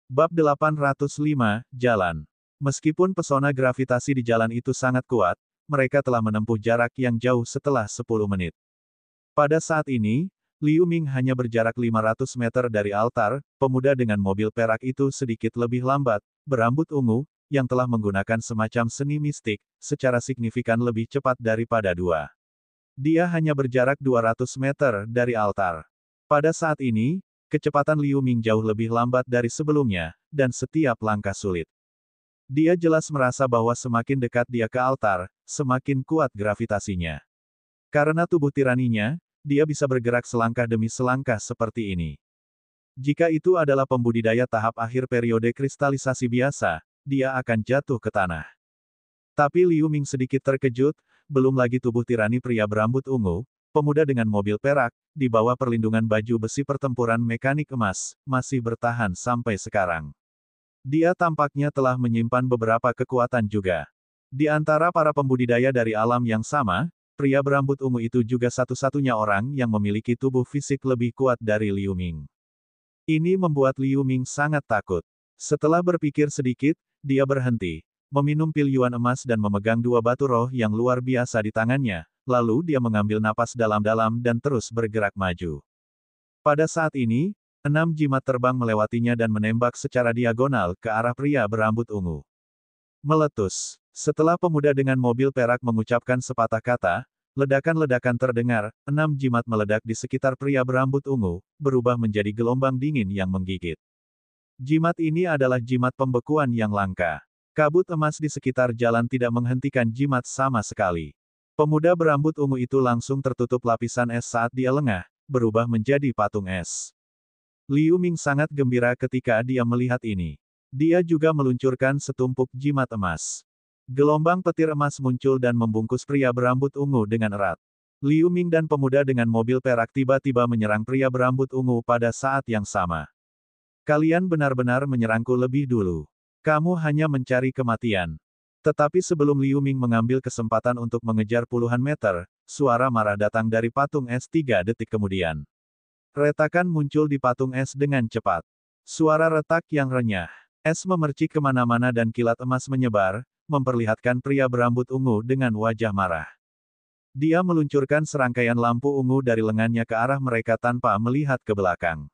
Bab 805, Jalan. Meskipun pesona gravitasi di jalan itu sangat kuat, mereka telah menempuh jarak yang jauh setelah 10 menit. Pada saat ini, Liu Ming hanya berjarak 500 meter dari altar. Pemuda dengan mobil perak itu sedikit lebih lambat, berambut ungu, yang telah menggunakan semacam seni mistik, secara signifikan lebih cepat daripada dua. Dia hanya berjarak 200 meter dari altar. Pada saat ini, kecepatan Liu Ming jauh lebih lambat dari sebelumnya, dan setiap langkah sulit. Dia jelas merasa bahwa semakin dekat dia ke altar, semakin kuat gravitasinya. Karena tubuh tiraninya, dia bisa bergerak selangkah demi selangkah seperti ini. Jika itu adalah pembudidaya tahap akhir periode kristalisasi biasa, dia akan jatuh ke tanah. Tapi Liu Ming sedikit terkejut, belum lagi tubuh tirani pria berambut ungu, pemuda dengan mobil perak, di bawah perlindungan baju besi pertempuran mekanik emas, masih bertahan sampai sekarang. Dia tampaknya telah menyimpan beberapa kekuatan juga. Di antara para pembudidaya dari alam yang sama, pria berambut ungu itu juga satu-satunya orang yang memiliki tubuh fisik lebih kuat dari Liu Ming. Ini membuat Liu Ming sangat takut. Setelah berpikir sedikit, dia berhenti, meminum pil yuan emas dan memegang dua batu roh yang luar biasa di tangannya, lalu dia mengambil napas dalam-dalam dan terus bergerak maju. Pada saat ini, 6 jimat terbang melewatinya dan menembak secara diagonal ke arah pria berambut ungu. Meletus. Setelah pemuda dengan mobil perak mengucapkan sepatah kata, ledakan-ledakan terdengar, 6 jimat meledak di sekitar pria berambut ungu, berubah menjadi gelombang dingin yang menggigit. Jimat ini adalah jimat pembekuan yang langka. Kabut emas di sekitar jalan tidak menghentikan jimat sama sekali. Pemuda berambut ungu itu langsung tertutup lapisan es saat dia lengah, berubah menjadi patung es. Liu Ming sangat gembira ketika dia melihat ini. Dia juga meluncurkan setumpuk jimat emas. Gelombang petir emas muncul dan membungkus pria berambut ungu dengan erat. Liu Ming dan pemuda dengan mobil perak tiba-tiba menyerang pria berambut ungu pada saat yang sama. Kalian benar-benar menyerangku lebih dulu. Kamu hanya mencari kematian. Tetapi sebelum Liu Ming mengambil kesempatan untuk mengejar puluhan meter, suara marah datang dari patung es 3 detik kemudian. Retakan muncul di patung es dengan cepat. Suara retak yang renyah. Es memercik kemana-mana dan kilat emas menyebar, memperlihatkan pria berambut ungu dengan wajah marah. Dia meluncurkan serangkaian lampu ungu dari lengannya ke arah mereka tanpa melihat ke belakang.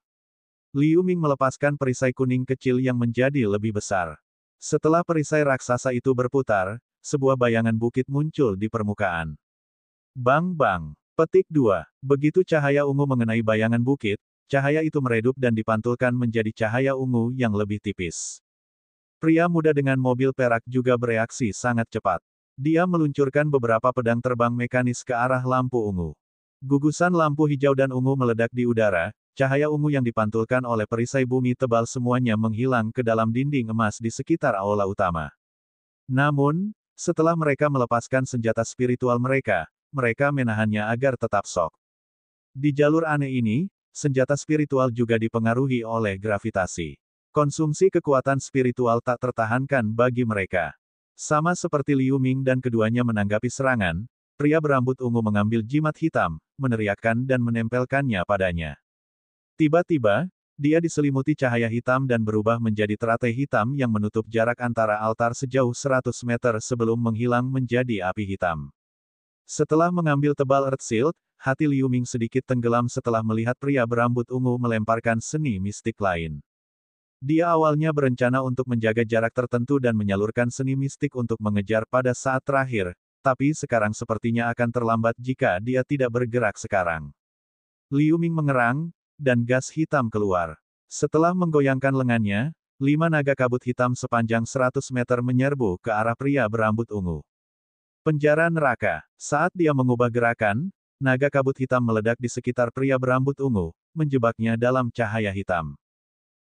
Liu Ming melepaskan perisai kuning kecil yang menjadi lebih besar. Setelah perisai raksasa itu berputar, sebuah bayangan bukit muncul di permukaan. Bang-bang. Petik 2. Begitu cahaya ungu mengenai bayangan bukit, cahaya itu meredup dan dipantulkan menjadi cahaya ungu yang lebih tipis. Pria muda dengan mobil perak juga bereaksi sangat cepat. Dia meluncurkan beberapa pedang terbang mekanis ke arah lampu ungu. Gugusan lampu hijau dan ungu meledak di udara, cahaya ungu yang dipantulkan oleh perisai bumi tebal semuanya menghilang ke dalam dinding emas di sekitar aula utama. Namun, setelah mereka melepaskan senjata spiritual mereka menahannya agar tetap shock. Di jalur aneh ini, senjata spiritual juga dipengaruhi oleh gravitasi. Konsumsi kekuatan spiritual tak tertahankan bagi mereka. Sama seperti Liu Ming dan keduanya menanggapi serangan, pria berambut ungu mengambil jimat hitam, meneriakkan dan menempelkannya padanya. Tiba-tiba, dia diselimuti cahaya hitam dan berubah menjadi teratai hitam yang menutup jarak antara altar sejauh 100 meter sebelum menghilang menjadi api hitam. Setelah mengambil tebal Earth Shield, hati Liu Ming sedikit tenggelam setelah melihat pria berambut ungu melemparkan seni mistik lain. Dia awalnya berencana untuk menjaga jarak tertentu dan menyalurkan seni mistik untuk mengejar pada saat terakhir, tapi sekarang sepertinya akan terlambat jika dia tidak bergerak sekarang. Liu Ming mengerang, dan gas hitam keluar. Setelah menggoyangkan lengannya, 5 naga kabut hitam sepanjang 100 meter menyerbu ke arah pria berambut ungu. Penjara neraka. Saat dia mengubah gerakan, naga kabut hitam meledak di sekitar pria berambut ungu, menjebaknya dalam cahaya hitam.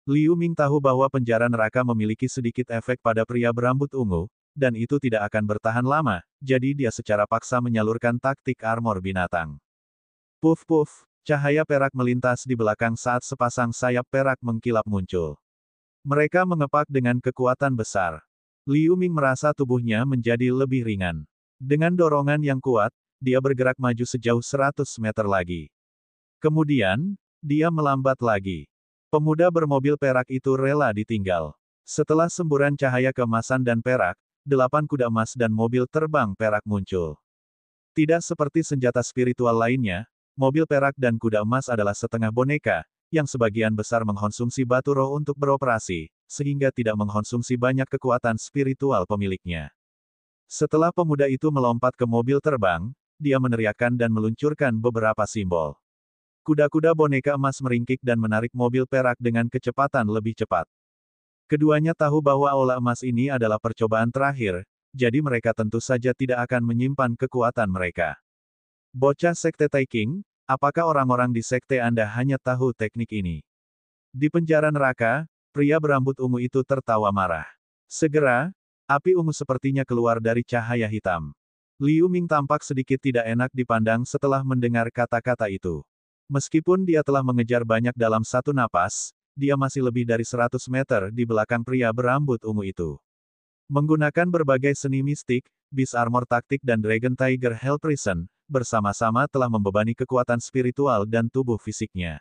Liu Ming tahu bahwa penjara neraka memiliki sedikit efek pada pria berambut ungu, dan itu tidak akan bertahan lama, jadi dia secara paksa menyalurkan taktik armor binatang. Puf-puf, cahaya perak melintas di belakang saat sepasang sayap perak mengkilap muncul. Mereka mengepak dengan kekuatan besar. Liu Ming merasa tubuhnya menjadi lebih ringan. Dengan dorongan yang kuat, dia bergerak maju sejauh 100 meter lagi. Kemudian, dia melambat lagi. Pemuda bermobil perak itu rela ditinggal. Setelah semburan cahaya keemasan dan perak, 8 kuda emas dan mobil terbang perak muncul. Tidak seperti senjata spiritual lainnya, mobil perak dan kuda emas adalah setengah boneka, yang sebagian besar mengkonsumsi batu roh untuk beroperasi, sehingga tidak mengkonsumsi banyak kekuatan spiritual pemiliknya. Setelah pemuda itu melompat ke mobil terbang, dia meneriakkan dan meluncurkan beberapa simbol. Kuda-kuda boneka emas meringkik dan menarik mobil perak dengan kecepatan lebih cepat. Keduanya tahu bahwa aula emas ini adalah percobaan terakhir, jadi mereka tentu saja tidak akan menyimpan kekuatan mereka. Bocah Sekte Taiking, apakah orang-orang di sekte Anda hanya tahu teknik ini? Di penjara neraka, pria berambut ungu itu tertawa marah. Segera, api ungu sepertinya keluar dari cahaya hitam. Liu Ming tampak sedikit tidak enak dipandang setelah mendengar kata-kata itu. Meskipun dia telah mengejar banyak dalam satu napas, dia masih lebih dari 100 meter di belakang pria berambut ungu itu. Menggunakan berbagai seni mistik, Beast Armor Taktik dan Dragon Tiger Hell Prison, bersama-sama telah membebani kekuatan spiritual dan tubuh fisiknya.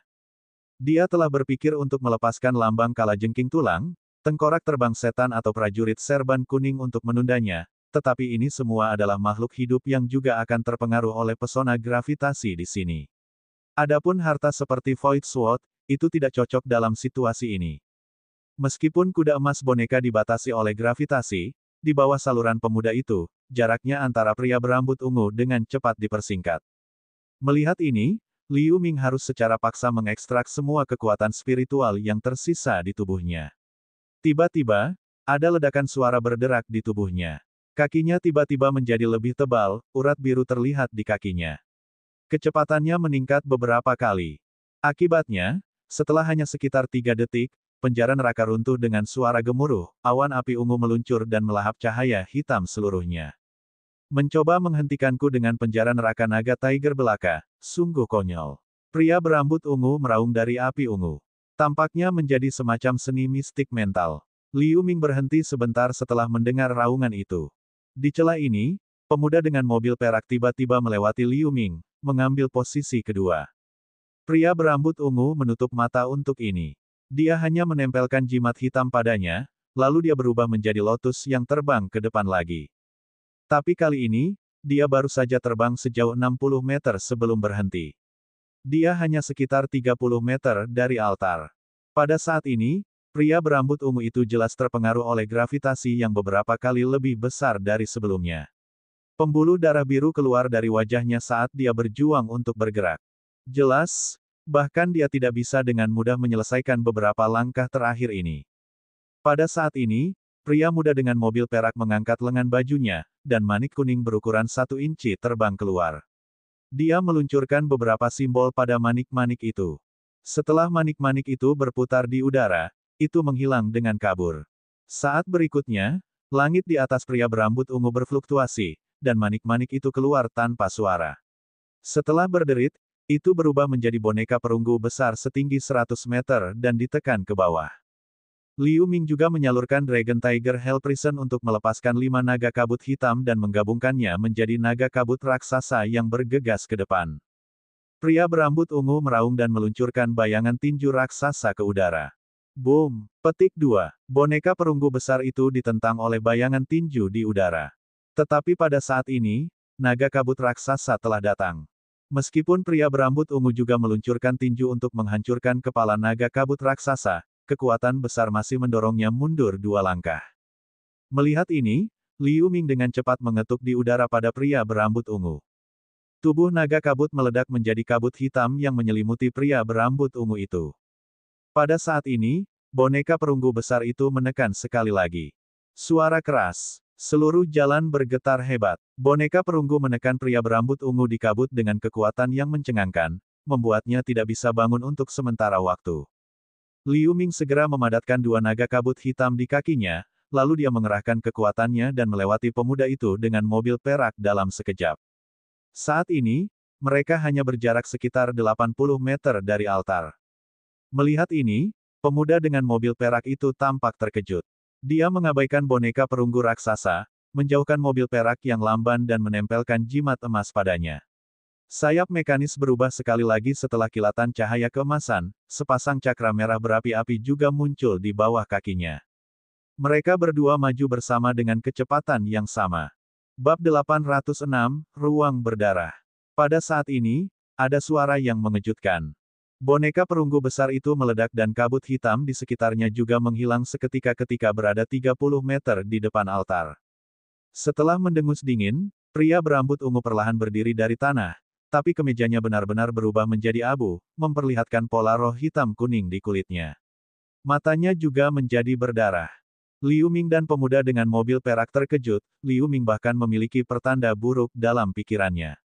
Dia telah berpikir untuk melepaskan lambang kalajengking tulang, tengkorak terbang setan atau prajurit serban kuning untuk menundanya, tetapi ini semua adalah makhluk hidup yang juga akan terpengaruh oleh pesona gravitasi di sini. Adapun harta seperti Void Sword, itu tidak cocok dalam situasi ini. Meskipun kuda emas boneka dibatasi oleh gravitasi, di bawah saluran pemuda itu, jaraknya antara pria berambut ungu dengan cepat dipersingkat. Melihat ini, Liu Ming harus secara paksa mengekstrak semua kekuatan spiritual yang tersisa di tubuhnya. Tiba-tiba, ada ledakan suara berderak di tubuhnya. Kakinya tiba-tiba menjadi lebih tebal, urat biru terlihat di kakinya. Kecepatannya meningkat beberapa kali. Akibatnya, setelah hanya sekitar 3 detik, penjara neraka runtuh dengan suara gemuruh, awan api ungu meluncur dan melahap cahaya hitam seluruhnya. Mencoba menghentikanku dengan penjara neraka naga Tiger belaka, sungguh konyol. Pria berambut ungu meraung dari api ungu. Tampaknya menjadi semacam seni mistik mental. Liu Ming berhenti sebentar setelah mendengar raungan itu. Di celah ini, pemuda dengan mobil perak tiba-tiba melewati Liu Ming, mengambil posisi kedua. Pria berambut ungu menutup mata untuk ini. Dia hanya menempelkan jimat hitam padanya, lalu dia berubah menjadi lotus yang terbang ke depan lagi. Tapi kali ini, dia baru saja terbang sejauh 60 meter sebelum berhenti. Dia hanya sekitar 30 meter dari altar. Pada saat ini, pria berambut ungu itu jelas terpengaruh oleh gravitasi yang beberapa kali lebih besar dari sebelumnya. Pembuluh darah biru keluar dari wajahnya saat dia berjuang untuk bergerak. Jelas, bahkan dia tidak bisa dengan mudah menyelesaikan beberapa langkah terakhir ini. Pada saat ini, pria muda dengan mobil perak mengangkat lengan bajunya, dan manik kuning berukuran 1 inci terbang keluar. Dia meluncurkan beberapa simbol pada manik-manik itu. Setelah manik-manik itu berputar di udara, itu menghilang dengan kabur. Saat berikutnya, langit di atas pria berambut ungu berfluktuasi, dan manik-manik itu keluar tanpa suara. Setelah berderit, itu berubah menjadi boneka perunggu besar setinggi 100 meter dan ditekan ke bawah. Liu Ming juga menyalurkan Dragon Tiger Hell Prison untuk melepaskan 5 naga kabut hitam dan menggabungkannya menjadi naga kabut raksasa yang bergegas ke depan. Pria berambut ungu meraung dan meluncurkan bayangan tinju raksasa ke udara. Boom! Petik 2. Boneka perunggu besar itu ditentang oleh bayangan tinju di udara. Tetapi pada saat ini, naga kabut raksasa telah datang. Meskipun pria berambut ungu juga meluncurkan tinju untuk menghancurkan kepala naga kabut raksasa, kekuatan besar masih mendorongnya mundur 2 langkah. Melihat ini, Liu Ming dengan cepat mengetuk di udara pada pria berambut ungu. Tubuh naga kabut meledak menjadi kabut hitam yang menyelimuti pria berambut ungu itu. Pada saat ini, boneka perunggu besar itu menekan sekali lagi. Suara keras. Seluruh jalan bergetar hebat. Boneka perunggu menekan pria berambut ungu di kabut dengan kekuatan yang mencengangkan, membuatnya tidak bisa bangun untuk sementara waktu. Liu Ming segera memadatkan 2 naga kabut hitam di kakinya, lalu dia mengerahkan kekuatannya dan melewati pemuda itu dengan mobil perak dalam sekejap. Saat ini, mereka hanya berjarak sekitar 80 meter dari altar. Melihat ini, pemuda dengan mobil perak itu tampak terkejut. Dia mengabaikan boneka perunggu raksasa, menjauhkan mobil perak yang lamban dan menempelkan jimat emas padanya. Sayap mekanis berubah sekali lagi setelah kilatan cahaya keemasan, sepasang cakra merah berapi-api juga muncul di bawah kakinya. Mereka berdua maju bersama dengan kecepatan yang sama. Bab 806, Ruang Berdarah. Pada saat ini, ada suara yang mengejutkan. Boneka perunggu besar itu meledak dan kabut hitam di sekitarnya juga menghilang seketika ketika berada 30 meter di depan altar. Setelah mendengus dingin, pria berambut ungu perlahan berdiri dari tanah, tapi kemejanya benar-benar berubah menjadi abu, memperlihatkan pola roh hitam kuning di kulitnya. Matanya juga menjadi berdarah. Liu Ming dan pemuda dengan mobil perak terkejut, Liu Ming bahkan memiliki pertanda buruk dalam pikirannya.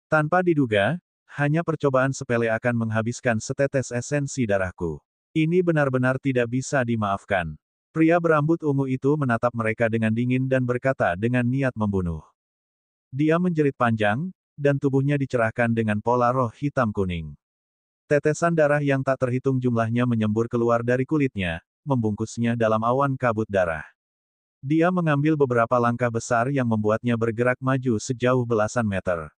Tanpa diduga, hanya percobaan sepele akan menghabiskan setetes esensi darahku. Ini benar-benar tidak bisa dimaafkan. Pria berambut ungu itu menatap mereka dengan dingin dan berkata dengan niat membunuh. Dia menjerit panjang, dan tubuhnya dicerahkan dengan pola roh hitam kuning. Tetesan darah yang tak terhitung jumlahnya menyembur keluar dari kulitnya, membungkusnya dalam awan kabut darah. Dia mengambil beberapa langkah besar yang membuatnya bergerak maju sejauh belasan meter.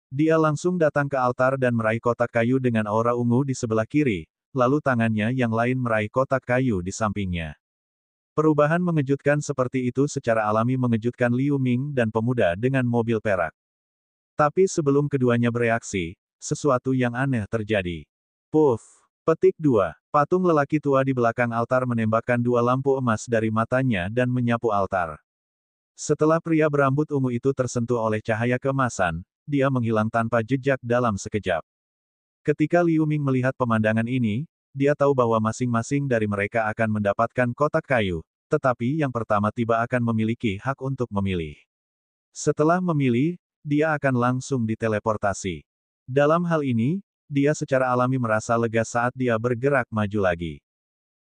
Dia langsung datang ke altar dan meraih kotak kayu dengan aura ungu di sebelah kiri, lalu tangannya yang lain meraih kotak kayu di sampingnya. Perubahan mengejutkan seperti itu secara alami mengejutkan Liu Ming dan pemuda dengan mobil perak. Tapi sebelum keduanya bereaksi, sesuatu yang aneh terjadi. Puff! Petik 2. Patung lelaki tua di belakang altar menembakkan dua lampu emas dari matanya dan menyapu altar. Setelah pria berambut ungu itu tersentuh oleh cahaya keemasan, dia menghilang tanpa jejak dalam sekejap. Ketika Liu Ming melihat pemandangan ini, dia tahu bahwa masing-masing dari mereka akan mendapatkan kotak kayu, tetapi yang pertama tiba akan memiliki hak untuk memilih. Setelah memilih, dia akan langsung diteleportasi. Dalam hal ini, dia secara alami merasa lega saat dia bergerak maju lagi.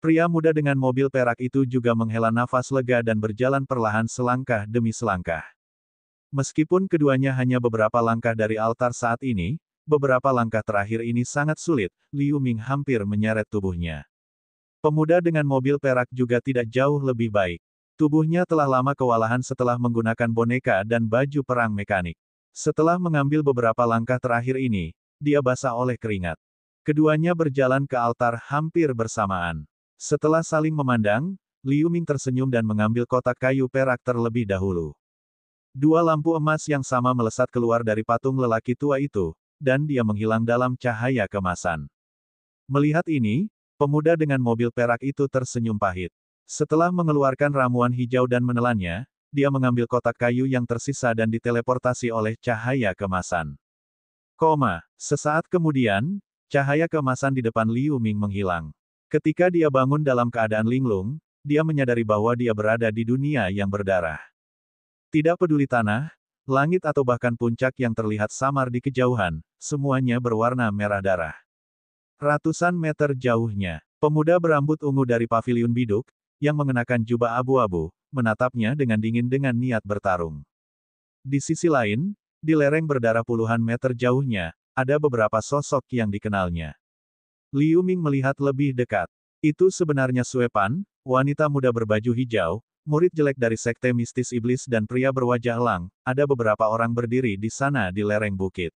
Pria muda dengan mobil perak itu juga menghela nafas lega dan berjalan perlahan selangkah demi selangkah. Meskipun keduanya hanya beberapa langkah dari altar saat ini, beberapa langkah terakhir ini sangat sulit, Liu Ming hampir menyeret tubuhnya. Pemuda dengan mobil perak juga tidak jauh lebih baik. Tubuhnya telah lama kewalahan setelah menggunakan boneka dan baju perang mekanik. Setelah mengambil beberapa langkah terakhir ini, dia basah oleh keringat. Keduanya berjalan ke altar hampir bersamaan. Setelah saling memandang, Liu Ming tersenyum dan mengambil kotak kayu perak terlebih dahulu. Dua lampu emas yang sama melesat keluar dari patung lelaki tua itu, dan dia menghilang dalam cahaya kemasan. Melihat ini, pemuda dengan mobil perak itu tersenyum pahit. Setelah mengeluarkan ramuan hijau dan menelannya, dia mengambil kotak kayu yang tersisa dan diteleportasi oleh cahaya kemasan. Sesaat kemudian, cahaya kemasan di depan Liu Ming menghilang. Ketika dia bangun dalam keadaan linglung, dia menyadari bahwa dia berada di dunia yang berdarah. Tidak peduli tanah, langit atau bahkan puncak yang terlihat samar di kejauhan, semuanya berwarna merah darah. Ratusan meter jauhnya, pemuda berambut ungu dari paviliun biduk, yang mengenakan jubah abu-abu, menatapnya dengan dingin dengan niat bertarung. Di sisi lain, di lereng berdarah puluhan meter jauhnya, ada beberapa sosok yang dikenalnya. Liu Ming melihat lebih dekat. Itu sebenarnya Sue Pan, wanita muda berbaju hijau, murid jelek dari sekte mistis iblis dan pria berwajah elang. Ada beberapa orang berdiri di sana di lereng bukit.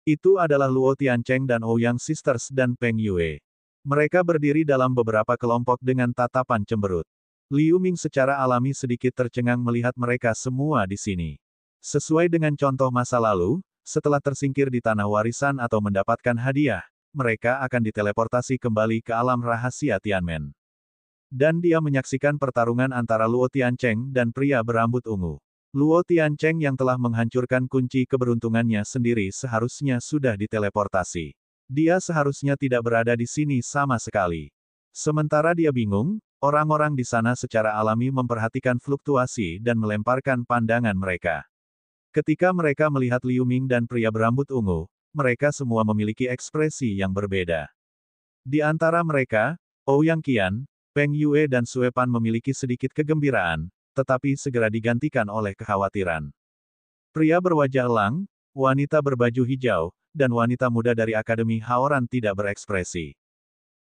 Itu adalah Luo Tiancheng dan Ouyang Sisters dan Peng Yue. Mereka berdiri dalam beberapa kelompok dengan tatapan cemberut. Liu Ming secara alami sedikit tercengang melihat mereka semua di sini. Sesuai dengan contoh masa lalu, setelah tersingkir di tanah warisan atau mendapatkan hadiah, mereka akan diteleportasi kembali ke alam rahasia Tianmen. Dan dia menyaksikan pertarungan antara Luo Tiancheng dan pria berambut ungu. Luo Tiancheng yang telah menghancurkan kunci keberuntungannya sendiri seharusnya sudah diteleportasi. Dia seharusnya tidak berada di sini sama sekali. Sementara dia bingung, orang-orang di sana secara alami memperhatikan fluktuasi dan melemparkan pandangan mereka. Ketika mereka melihat Liu Ming dan pria berambut ungu, mereka semua memiliki ekspresi yang berbeda. Di antara mereka, Ouyang Qian, Peng Yue dan Sue Pan memiliki sedikit kegembiraan, tetapi segera digantikan oleh kekhawatiran. Pria berwajah elang, wanita berbaju hijau, dan wanita muda dari Akademi Haoran tidak berekspresi.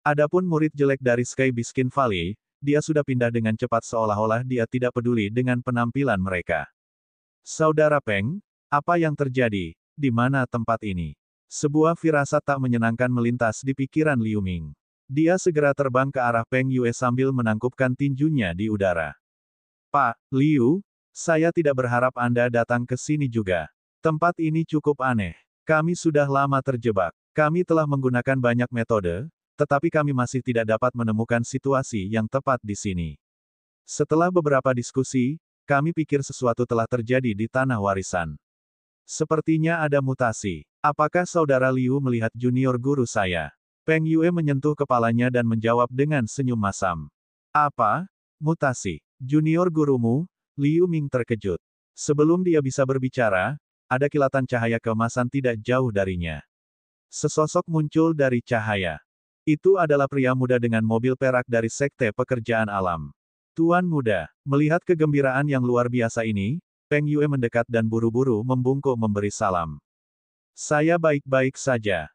Adapun murid jelek dari Sky Biskin Valley, dia sudah pindah dengan cepat seolah-olah dia tidak peduli dengan penampilan mereka. Saudara Peng, apa yang terjadi? Di mana tempat ini? Sebuah firasat tak menyenangkan melintas di pikiran Liu Ming. Dia segera terbang ke arah Peng Yue sambil menangkupkan tinjunya di udara. Pak Liu, saya tidak berharap Anda datang ke sini juga. Tempat ini cukup aneh. Kami sudah lama terjebak. Kami telah menggunakan banyak metode, tetapi kami masih tidak dapat menemukan situasi yang tepat di sini. Setelah beberapa diskusi, kami pikir sesuatu telah terjadi di tanah warisan. Sepertinya ada mutasi. Apakah saudara Liu melihat junior guru saya? Peng Yue menyentuh kepalanya dan menjawab dengan senyum masam. Apa? Mutasi. Junior gurumu? Liu Ming terkejut. Sebelum dia bisa berbicara, ada kilatan cahaya keemasan tidak jauh darinya. Sesosok muncul dari cahaya. Itu adalah pria muda dengan mobil perak dari Sekte Pekerjaan Alam. Tuan muda, melihat kegembiraan yang luar biasa ini, Peng Yue mendekat dan buru-buru membungkuk memberi salam. Saya baik-baik saja.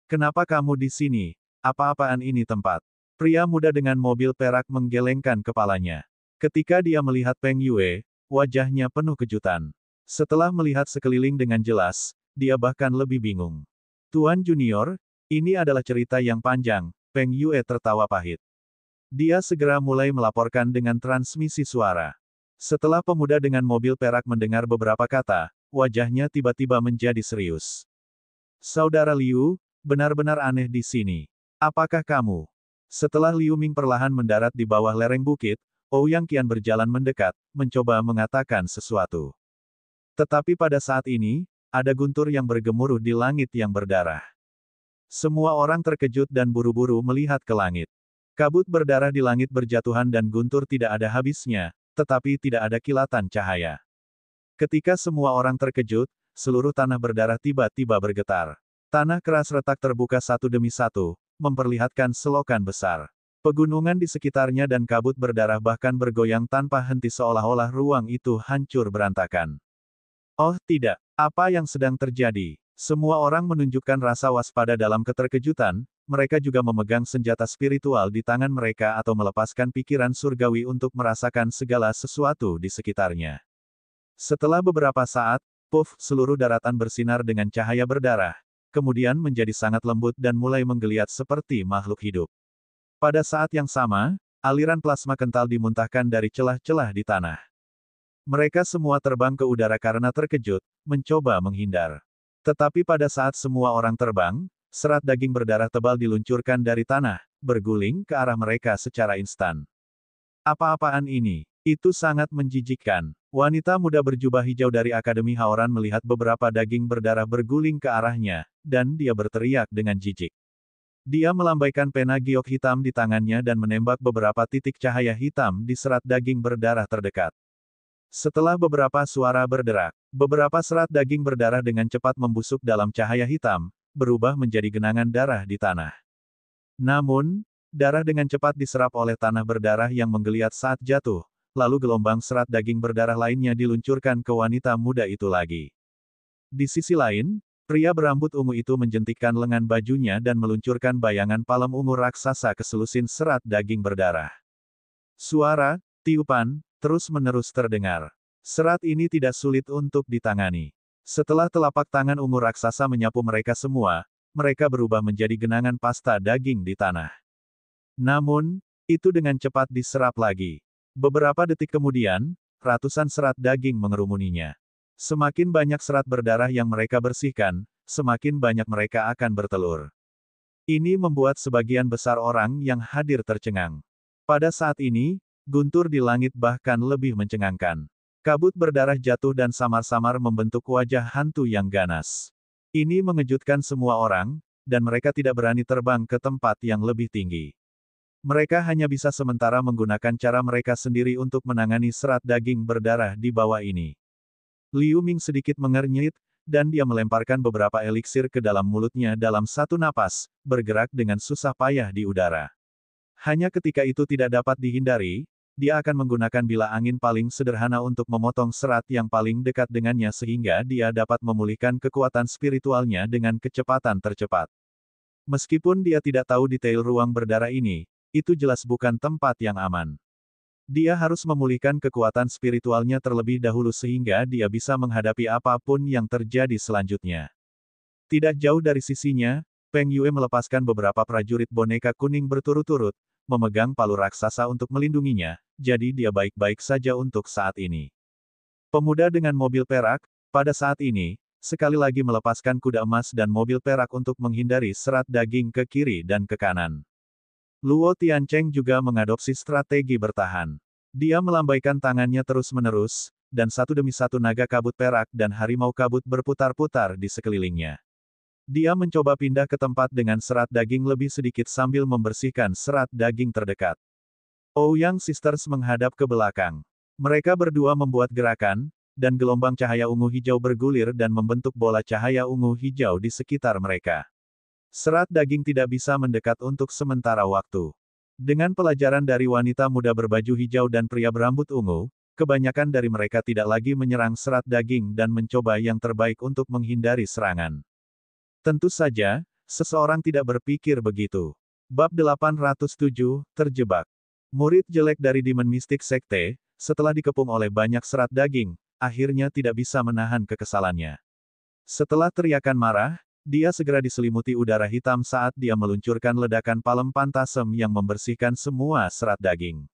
Kenapa kamu di sini? Apa-apaan ini tempat? Pria muda dengan mobil perak menggelengkan kepalanya. Ketika dia melihat Peng Yue, wajahnya penuh kejutan. Setelah melihat sekeliling dengan jelas, dia bahkan lebih bingung. Tuan Junior, ini adalah cerita yang panjang, Peng Yue tertawa pahit. Dia segera mulai melaporkan dengan transmisi suara. Setelah pemuda dengan mobil perak mendengar beberapa kata, wajahnya tiba-tiba menjadi serius. Saudara Liu, benar-benar aneh di sini. Apakah kamu? Setelah Liu Ming perlahan mendarat di bawah lereng bukit, Ouyang Qian berjalan mendekat, mencoba mengatakan sesuatu. Tetapi pada saat ini, ada guntur yang bergemuruh di langit yang berdarah. Semua orang terkejut dan buru-buru melihat ke langit. Kabut berdarah di langit berjatuhan dan guntur tidak ada habisnya, tetapi tidak ada kilatan cahaya. Ketika semua orang terkejut, seluruh tanah berdarah tiba-tiba bergetar. Tanah keras retak terbuka satu demi satu, memperlihatkan selokan besar. Pegunungan di sekitarnya dan kabut berdarah bahkan bergoyang tanpa henti seolah-olah ruang itu hancur berantakan. Oh tidak, apa yang sedang terjadi? Semua orang menunjukkan rasa waspada dalam keterkejutan, mereka juga memegang senjata spiritual di tangan mereka atau melepaskan pikiran surgawi untuk merasakan segala sesuatu di sekitarnya. Setelah beberapa saat, puff, seluruh daratan bersinar dengan cahaya berdarah, kemudian menjadi sangat lembut dan mulai menggeliat seperti makhluk hidup. Pada saat yang sama, aliran plasma kental dimuntahkan dari celah-celah di tanah. Mereka semua terbang ke udara karena terkejut, mencoba menghindar. Tetapi pada saat semua orang terbang, serat daging berdarah tebal diluncurkan dari tanah, berguling ke arah mereka secara instan. Apa-apaan ini? Itu sangat menjijikkan. Wanita muda berjubah hijau dari Akademi Haoran melihat beberapa daging berdarah berguling ke arahnya, dan dia berteriak dengan jijik. Dia melambaikan pena giok hitam di tangannya dan menembak beberapa titik cahaya hitam di serat daging berdarah terdekat. Setelah beberapa suara berderak, beberapa serat daging berdarah dengan cepat membusuk dalam cahaya hitam, berubah menjadi genangan darah di tanah. Namun, darah dengan cepat diserap oleh tanah berdarah yang menggeliat saat jatuh, lalu gelombang serat daging berdarah lainnya diluncurkan ke wanita muda itu lagi. Di sisi lain, pria berambut ungu itu menjentikkan lengan bajunya dan meluncurkan bayangan palem ungu raksasa ke selusin serat daging berdarah. Suara, tiupan, terus-menerus terdengar. Serat ini tidak sulit untuk ditangani. Setelah telapak tangan ungu raksasa menyapu mereka semua, mereka berubah menjadi genangan pasta daging di tanah. Namun, itu dengan cepat diserap lagi. Beberapa detik kemudian, ratusan serat daging mengerumuninya. Semakin banyak serat berdarah yang mereka bersihkan, semakin banyak mereka akan bertelur. Ini membuat sebagian besar orang yang hadir tercengang. Pada saat ini, guntur di langit bahkan lebih mencengangkan. Kabut berdarah jatuh dan samar-samar membentuk wajah hantu yang ganas. Ini mengejutkan semua orang, dan mereka tidak berani terbang ke tempat yang lebih tinggi. Mereka hanya bisa sementara menggunakan cara mereka sendiri untuk menangani serat daging berdarah di bawah ini. Liu Ming sedikit mengernyit, dan dia melemparkan beberapa eliksir ke dalam mulutnya dalam satu napas, bergerak dengan susah payah di udara. Hanya ketika itu tidak dapat dihindari, dia akan menggunakan bilah angin paling sederhana untuk memotong serat yang paling dekat dengannya sehingga dia dapat memulihkan kekuatan spiritualnya dengan kecepatan tercepat. Meskipun dia tidak tahu detail ruang berdarah ini, itu jelas bukan tempat yang aman. Dia harus memulihkan kekuatan spiritualnya terlebih dahulu sehingga dia bisa menghadapi apapun yang terjadi selanjutnya. Tidak jauh dari sisinya, Peng Yue melepaskan beberapa prajurit boneka kuning berturut-turut, memegang palu raksasa untuk melindunginya, jadi dia baik-baik saja untuk saat ini. Pemuda dengan mobil perak, pada saat ini, sekali lagi melepaskan kuda emas dan mobil perak untuk menghindari serat daging ke kiri dan ke kanan. Luo Tiancheng juga mengadopsi strategi bertahan. Dia melambaikan tangannya terus-menerus, dan satu demi satu naga kabut perak dan harimau kabut berputar-putar di sekelilingnya. Dia mencoba pindah ke tempat dengan serat daging lebih sedikit sambil membersihkan serat daging terdekat. Ouyang Sisters menghadap ke belakang. Mereka berdua membuat gerakan, dan gelombang cahaya ungu hijau bergulir dan membentuk bola cahaya ungu hijau di sekitar mereka. Serat daging tidak bisa mendekat untuk sementara waktu. Dengan pelajaran dari wanita muda berbaju hijau dan pria berambut ungu, kebanyakan dari mereka tidak lagi menyerang serat daging dan mencoba yang terbaik untuk menghindari serangan. Tentu saja, seseorang tidak berpikir begitu. Bab 807, Terjebak. Murid jelek dari Demon Mystic Sekte, setelah dikepung oleh banyak serat daging, akhirnya tidak bisa menahan kekesalannya. Setelah teriakan marah, dia segera diselimuti udara hitam saat dia meluncurkan ledakan palem pantasem yang membersihkan semua serat daging.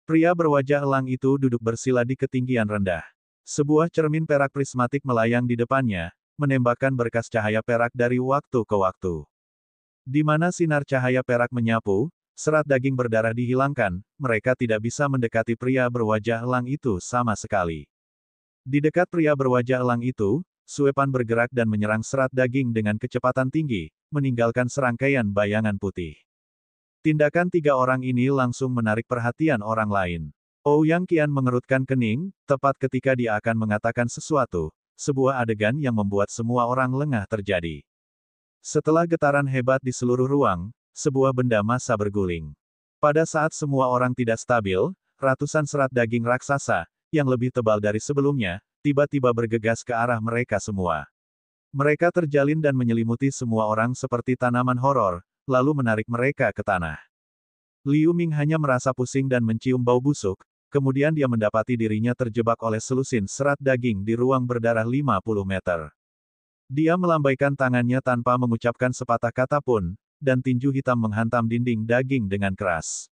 Pria berwajah elang itu duduk bersila di ketinggian rendah. Sebuah cermin perak prismatik melayang di depannya, menembakkan berkas cahaya perak dari waktu ke waktu. Di mana sinar cahaya perak menyapu, serat daging berdarah dihilangkan, mereka tidak bisa mendekati pria berwajah elang itu sama sekali. Di dekat pria berwajah elang itu, Suepan bergerak dan menyerang serat daging dengan kecepatan tinggi, meninggalkan serangkaian bayangan putih. Tindakan tiga orang ini langsung menarik perhatian orang lain. Ouyang Qian mengerutkan kening, tepat ketika dia akan mengatakan sesuatu, sebuah adegan yang membuat semua orang lengah terjadi. Setelah getaran hebat di seluruh ruang, sebuah benda massa berguling. Pada saat semua orang tidak stabil, ratusan serat daging raksasa, yang lebih tebal dari sebelumnya, tiba-tiba bergegas ke arah mereka semua. Mereka terjalin dan menyelimuti semua orang seperti tanaman horor, lalu menarik mereka ke tanah. Liu Ming hanya merasa pusing dan mencium bau busuk, kemudian dia mendapati dirinya terjebak oleh selusin serat daging di ruang berdarah 50 meter. Dia melambaikan tangannya tanpa mengucapkan sepatah kata pun, dan tinju hitam menghantam dinding daging dengan keras.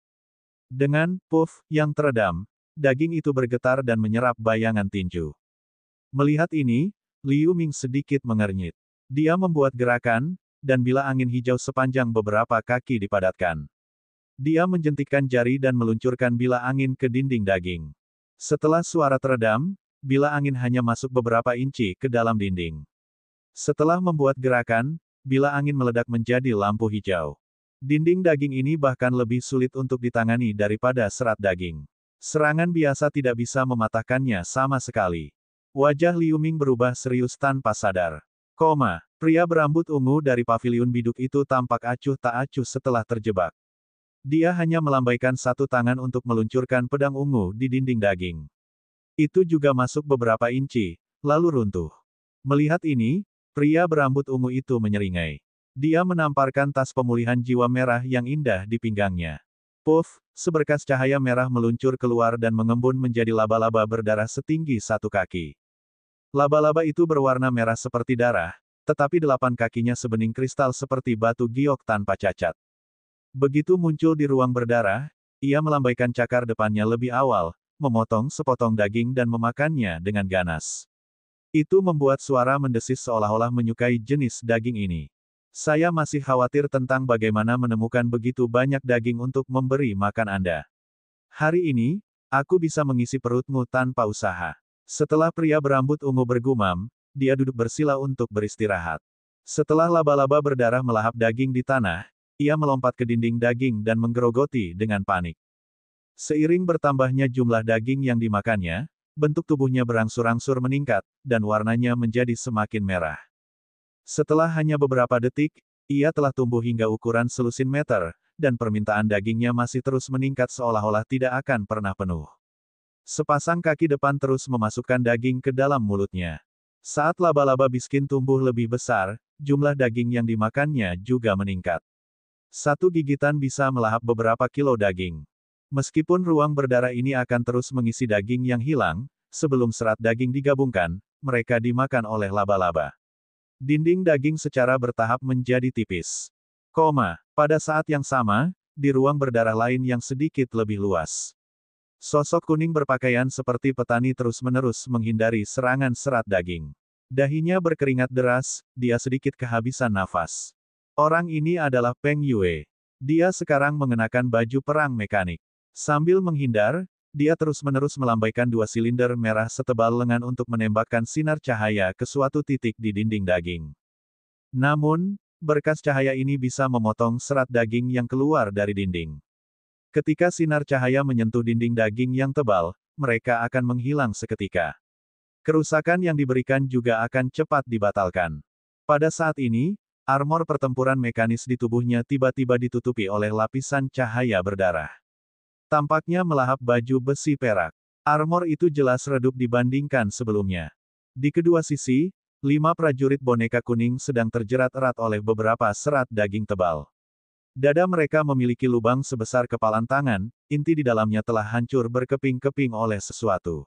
Dengan puff yang teredam, daging itu bergetar dan menyerap bayangan tinju. Melihat ini, Liu Ming sedikit mengernyit. Dia membuat gerakan, dan bila angin hijau sepanjang beberapa kaki dipadatkan. Dia menjentikkan jari dan meluncurkan bila angin ke dinding daging. Setelah suara teredam, bila angin hanya masuk beberapa inci ke dalam dinding. Setelah membuat gerakan, bila angin meledak menjadi lampu hijau. Dinding daging ini bahkan lebih sulit untuk ditangani daripada serat daging. Serangan biasa tidak bisa mematahkannya sama sekali. Wajah Liu Ming berubah serius tanpa sadar. Pria berambut ungu dari paviliun biduk itu tampak acuh tak acuh setelah terjebak. Dia hanya melambaikan satu tangan untuk meluncurkan pedang ungu di dinding daging. Itu juga masuk beberapa inci, lalu runtuh. Melihat ini, pria berambut ungu itu menyeringai. Dia menamparkan tas pemulihan jiwa merah yang indah di pinggangnya. Puff, seberkas cahaya merah meluncur keluar dan mengembun menjadi laba-laba berdarah setinggi satu kaki. Laba-laba itu berwarna merah seperti darah, tetapi 8 kakinya sebening kristal seperti batu giok tanpa cacat. Begitu muncul di ruang berdarah, ia melambaikan cakar depannya lebih awal, memotong sepotong daging dan memakannya dengan ganas. Itu membuat suara mendesis seolah-olah menyukai jenis daging ini. Saya masih khawatir tentang bagaimana menemukan begitu banyak daging untuk memberi makan Anda. Hari ini, aku bisa mengisi perutmu tanpa usaha. Setelah pria berambut ungu bergumam, dia duduk bersila untuk beristirahat. Setelah laba-laba berdarah melahap daging di tanah, ia melompat ke dinding daging dan menggerogoti dengan panik. Seiring bertambahnya jumlah daging yang dimakannya, bentuk tubuhnya berangsur-angsur meningkat, dan warnanya menjadi semakin merah. Setelah hanya beberapa detik, ia telah tumbuh hingga ukuran selusin meter, dan permintaan dagingnya masih terus meningkat seolah-olah tidak akan pernah penuh. Sepasang kaki depan terus memasukkan daging ke dalam mulutnya. Saat laba-laba biskin tumbuh lebih besar, jumlah daging yang dimakannya juga meningkat. Satu gigitan bisa melahap beberapa kilo daging. Meskipun ruang berdarah ini akan terus mengisi daging yang hilang, sebelum serat daging digabungkan, mereka dimakan oleh laba-laba. Dinding daging secara bertahap menjadi tipis. Pada saat yang sama, di ruang berdarah lain yang sedikit lebih luas. Sosok kuning berpakaian seperti petani terus-menerus menghindari serangan serat daging. Dahinya berkeringat deras, dia sedikit kehabisan nafas. Orang ini adalah Peng Yue. Dia sekarang mengenakan baju perang mekanik. Sambil menghindar, dia terus-menerus melambaikan dua silinder merah setebal lengan untuk menembakkan sinar cahaya ke suatu titik di dinding daging. Namun, berkas cahaya ini bisa memotong serat daging yang keluar dari dinding. Ketika sinar cahaya menyentuh dinding daging yang tebal, mereka akan menghilang seketika. Kerusakan yang diberikan juga akan cepat dibatalkan. Pada saat ini, armor pertempuran mekanis di tubuhnya tiba-tiba ditutupi oleh lapisan cahaya berdarah. Tampaknya melahap baju besi perak. Armor itu jelas redup dibandingkan sebelumnya. Di kedua sisi, 5 prajurit boneka kuning sedang terjerat erat oleh beberapa serat daging tebal. Dada mereka memiliki lubang sebesar kepalan tangan, inti di dalamnya telah hancur berkeping-keping oleh sesuatu.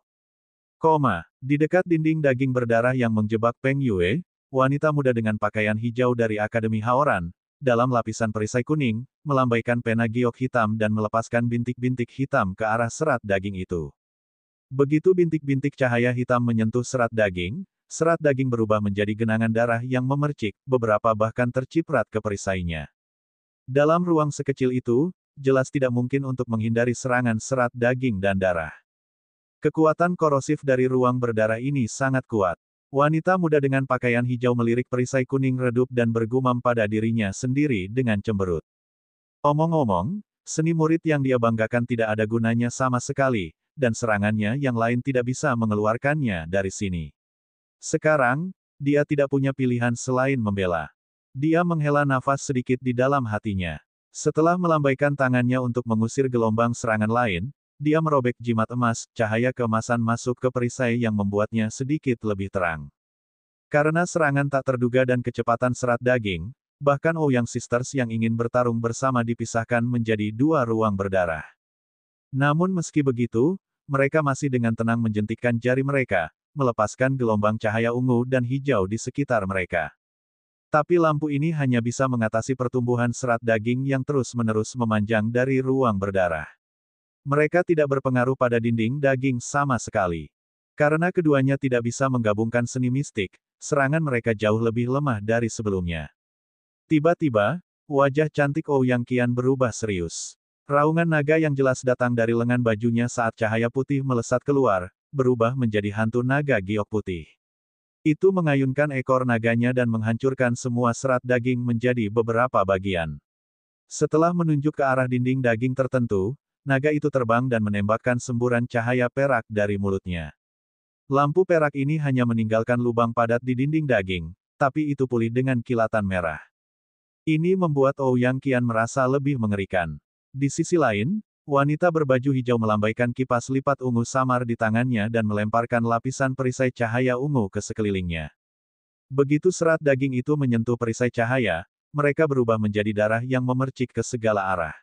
Di dekat dinding daging berdarah yang menjebak Peng Yue, wanita muda dengan pakaian hijau dari Akademi Haoran, dalam lapisan perisai kuning, melambaikan pena giok hitam dan melepaskan bintik-bintik hitam ke arah serat daging itu. Begitu bintik-bintik cahaya hitam menyentuh serat daging berubah menjadi genangan darah yang memercik, beberapa bahkan terciprat ke perisainya. Dalam ruang sekecil itu, jelas tidak mungkin untuk menghindari serangan serat daging dan darah. Kekuatan korosif dari ruang berdarah ini sangat kuat. Wanita muda dengan pakaian hijau melirik perisai kuning redup dan bergumam pada dirinya sendiri dengan cemberut. Omong-omong, seni murid yang dia banggakan tidak ada gunanya sama sekali, dan serangannya yang lain tidak bisa mengeluarkannya dari sini. Sekarang, dia tidak punya pilihan selain membela. Dia menghela nafas sedikit di dalam hatinya. Setelah melambaikan tangannya untuk mengusir gelombang serangan lain, dia merobek jimat emas, cahaya keemasan masuk ke perisai yang membuatnya sedikit lebih terang. Karena serangan tak terduga dan kecepatan serat daging, bahkan Ouyang Sisters yang ingin bertarung bersama dipisahkan menjadi 2 ruang berdarah. Namun meski begitu, mereka masih dengan tenang menjentikkan jari mereka, melepaskan gelombang cahaya ungu dan hijau di sekitar mereka. Tapi lampu ini hanya bisa mengatasi pertumbuhan serat daging yang terus-menerus memanjang dari ruang berdarah. Mereka tidak berpengaruh pada dinding daging sama sekali. Karena keduanya tidak bisa menggabungkan seni mistik, serangan mereka jauh lebih lemah dari sebelumnya. Tiba-tiba, wajah cantik Ouyang Qian berubah serius. Raungan naga yang jelas datang dari lengan bajunya saat cahaya putih melesat keluar, berubah menjadi hantu naga giok putih. Itu mengayunkan ekor naganya dan menghancurkan semua serat daging menjadi beberapa bagian. Setelah menunjuk ke arah dinding daging tertentu, naga itu terbang dan menembakkan semburan cahaya perak dari mulutnya. Lampu perak ini hanya meninggalkan lubang padat di dinding daging, tapi itu pulih dengan kilatan merah. Ini membuat Ouyang Qian merasa lebih mengerikan. Di sisi lain, wanita berbaju hijau melambaikan kipas lipat ungu samar di tangannya dan melemparkan lapisan perisai cahaya ungu ke sekelilingnya. Begitu serat daging itu menyentuh perisai cahaya, mereka berubah menjadi darah yang memercik ke segala arah.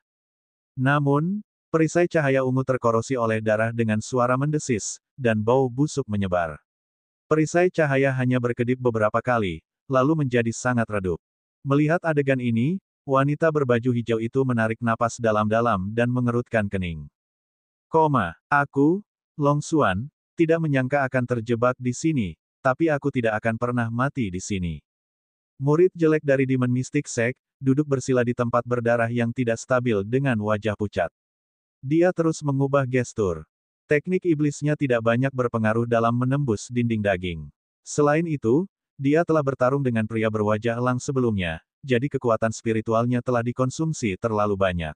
Namun, perisai cahaya ungu terkorosi oleh darah dengan suara mendesis, dan bau busuk menyebar. Perisai cahaya hanya berkedip beberapa kali, lalu menjadi sangat redup. Melihat adegan ini, wanita berbaju hijau itu menarik napas dalam-dalam dan mengerutkan kening. Aku, Long Xuan, tidak menyangka akan terjebak di sini, tapi aku tidak akan pernah mati di sini. Murid jelek dari Demon Mystic Sect, duduk bersila di tempat berdarah yang tidak stabil dengan wajah pucat. Dia terus mengubah gestur. Teknik iblisnya tidak banyak berpengaruh dalam menembus dinding daging. Selain itu, dia telah bertarung dengan pria berwajah elang sebelumnya, jadi kekuatan spiritualnya telah dikonsumsi terlalu banyak.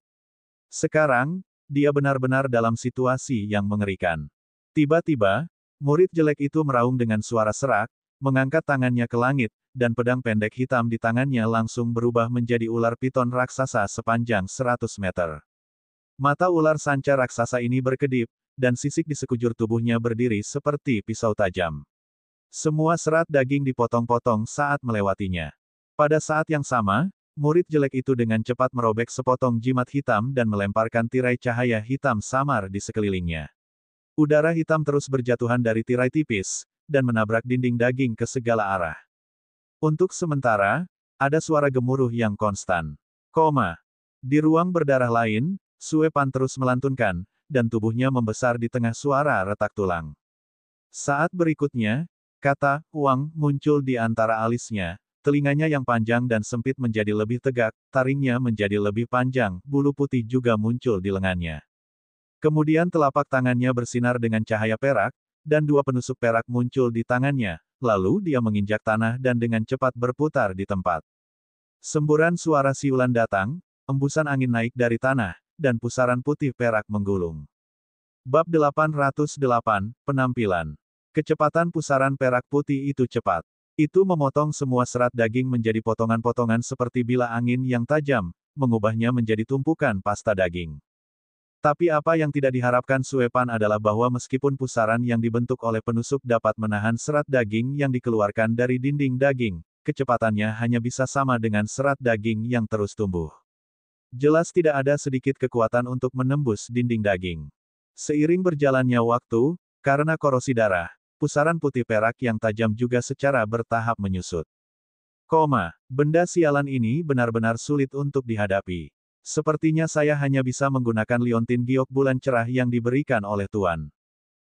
Sekarang, dia benar-benar dalam situasi yang mengerikan. Tiba-tiba, murid jelek itu meraung dengan suara serak, mengangkat tangannya ke langit, dan pedang pendek hitam di tangannya langsung berubah menjadi ular piton raksasa sepanjang 100 meter. Mata ular sanca raksasa ini berkedip, dan sisik di sekujur tubuhnya berdiri seperti pisau tajam. Semua serat daging dipotong-potong saat melewatinya. Pada saat yang sama, murid jelek itu dengan cepat merobek sepotong jimat hitam dan melemparkan tirai cahaya hitam samar di sekelilingnya. Udara hitam terus berjatuhan dari tirai tipis, dan menabrak dinding daging ke segala arah. Untuk sementara, ada suara gemuruh yang konstan. Koma. Di ruang berdarah lain, Sue Pan terus melantunkan, dan tubuhnya membesar di tengah suara retak tulang. Saat berikutnya, kata "Wang" muncul di antara alisnya, telinganya yang panjang dan sempit menjadi lebih tegak, taringnya menjadi lebih panjang, bulu putih juga muncul di lengannya. Kemudian telapak tangannya bersinar dengan cahaya perak, dan dua penusuk perak muncul di tangannya, lalu dia menginjak tanah dan dengan cepat berputar di tempat. Semburan suara siulan datang, embusan angin naik dari tanah, dan pusaran putih perak menggulung. Bab 808, Penampilan. Kecepatan pusaran perak putih itu cepat. Itu memotong semua serat daging menjadi potongan-potongan seperti bilah angin yang tajam, mengubahnya menjadi tumpukan pasta daging. Tapi apa yang tidak diharapkan Sue Pan adalah bahwa meskipun pusaran yang dibentuk oleh penusuk dapat menahan serat daging yang dikeluarkan dari dinding daging, kecepatannya hanya bisa sama dengan serat daging yang terus tumbuh. Jelas tidak ada sedikit kekuatan untuk menembus dinding daging. Seiring berjalannya waktu, karena korosi darah, pusaran putih perak yang tajam juga secara bertahap menyusut. Benda sialan ini benar-benar sulit untuk dihadapi. Sepertinya saya hanya bisa menggunakan liontin giok bulan cerah yang diberikan oleh Tuan.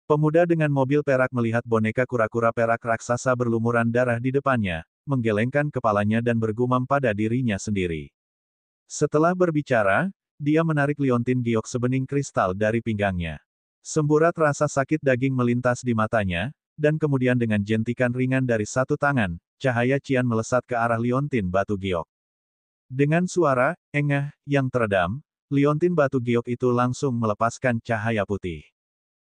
Pemuda dengan mobil perak melihat boneka kura-kura perak raksasa berlumuran darah di depannya, menggelengkan kepalanya dan bergumam pada dirinya sendiri. Setelah berbicara, dia menarik liontin giok sebening kristal dari pinggangnya. Semburat rasa sakit daging melintas di matanya, dan kemudian dengan jentikan ringan dari satu tangan, cahaya cian melesat ke arah liontin batu giok. Dengan suara engah yang teredam, liontin batu giok itu langsung melepaskan cahaya putih.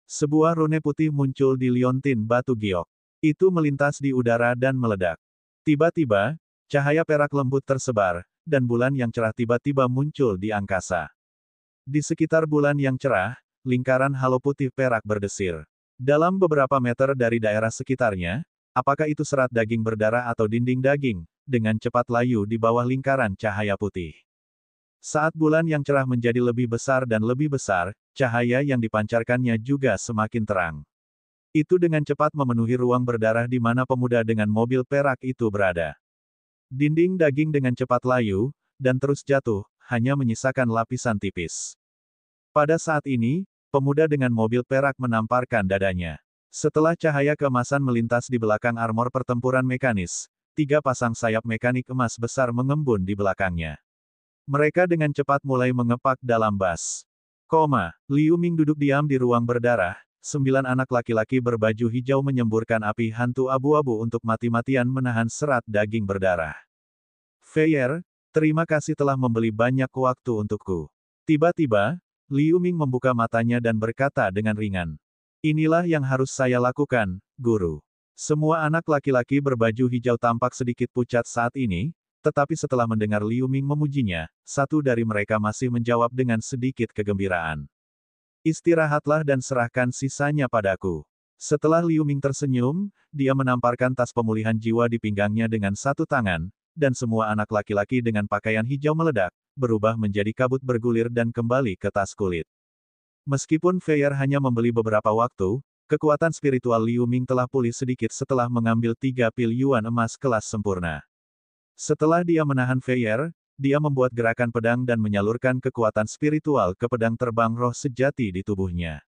Sebuah rune putih muncul di liontin batu giok. Itu melintas di udara dan meledak. Tiba-tiba, cahaya perak lembut tersebar, dan bulan yang cerah tiba-tiba muncul di angkasa. Di sekitar bulan yang cerah, lingkaran halo putih perak berdesir. Dalam beberapa meter dari daerah sekitarnya, apakah itu serat daging berdarah atau dinding daging, dengan cepat layu di bawah lingkaran cahaya putih. Saat bulan yang cerah menjadi lebih besar dan lebih besar, cahaya yang dipancarkannya juga semakin terang. Itu dengan cepat memenuhi ruang berdarah di mana pemuda dengan mobil perak itu berada. Dinding daging dengan cepat layu, dan terus jatuh, hanya menyisakan lapisan tipis. Pada saat ini, pemuda dengan mobil perak menamparkan dadanya. Setelah cahaya keemasan melintas di belakang armor pertempuran mekanis, 3 pasang sayap mekanik emas besar mengembun di belakangnya. Mereka dengan cepat mulai mengepak dalam bas. Liu Ming duduk diam di ruang berdarah, 9 anak laki-laki berbaju hijau menyemburkan api hantu abu-abu untuk mati-matian menahan serat daging berdarah. Feier, terima kasih telah membeli banyak waktu untukku. Tiba-tiba, Liu Ming membuka matanya dan berkata dengan ringan. Inilah yang harus saya lakukan, Guru. Semua anak laki-laki berbaju hijau tampak sedikit pucat saat ini, tetapi setelah mendengar Liu Ming memujinya, satu dari mereka masih menjawab dengan sedikit kegembiraan. Istirahatlah dan serahkan sisanya padaku. Setelah Liu Ming tersenyum, dia menamparkan tas pemulihan jiwa di pinggangnya dengan satu tangan, dan semua anak laki-laki dengan pakaian hijau meledak, berubah menjadi kabut bergulir dan kembali ke tas kulit. Meskipun Feier hanya membeli beberapa waktu, kekuatan spiritual Liu Ming telah pulih sedikit setelah mengambil 3 pil yuan emas kelas sempurna. Setelah dia menahan Feier, dia membuat gerakan pedang dan menyalurkan kekuatan spiritual ke pedang terbang roh sejati di tubuhnya.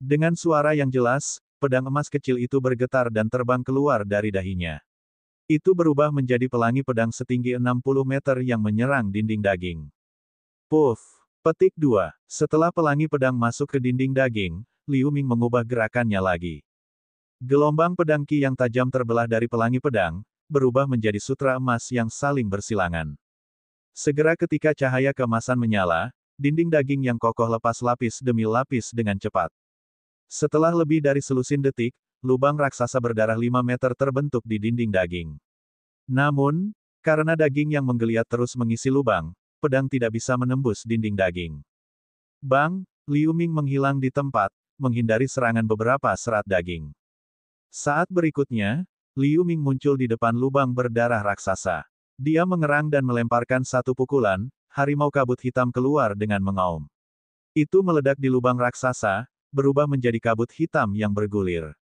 Dengan suara yang jelas, pedang emas kecil itu bergetar dan terbang keluar dari dahinya. Itu berubah menjadi pelangi pedang setinggi 60 meter yang menyerang dinding daging. Puff! Petik 2. Setelah pelangi pedang masuk ke dinding daging, Liu Ming mengubah gerakannya lagi. Gelombang pedang ki yang tajam terbelah dari pelangi pedang, berubah menjadi sutra emas yang saling bersilangan. Segera ketika cahaya keemasan menyala, dinding daging yang kokoh lepas lapis demi lapis dengan cepat. Setelah lebih dari selusin detik, lubang raksasa berdarah 5 meter terbentuk di dinding daging. Namun, karena daging yang menggeliat terus mengisi lubang, pedang tidak bisa menembus dinding daging. Bang, Liu Ming menghilang di tempat, menghindari serangan beberapa serat daging. Saat berikutnya, Liu Ming muncul di depan lubang berdarah raksasa. Dia mengerang dan melemparkan satu pukulan, harimau kabut hitam keluar dengan mengaum. Itu meledak di lubang raksasa, berubah menjadi kabut hitam yang bergulir.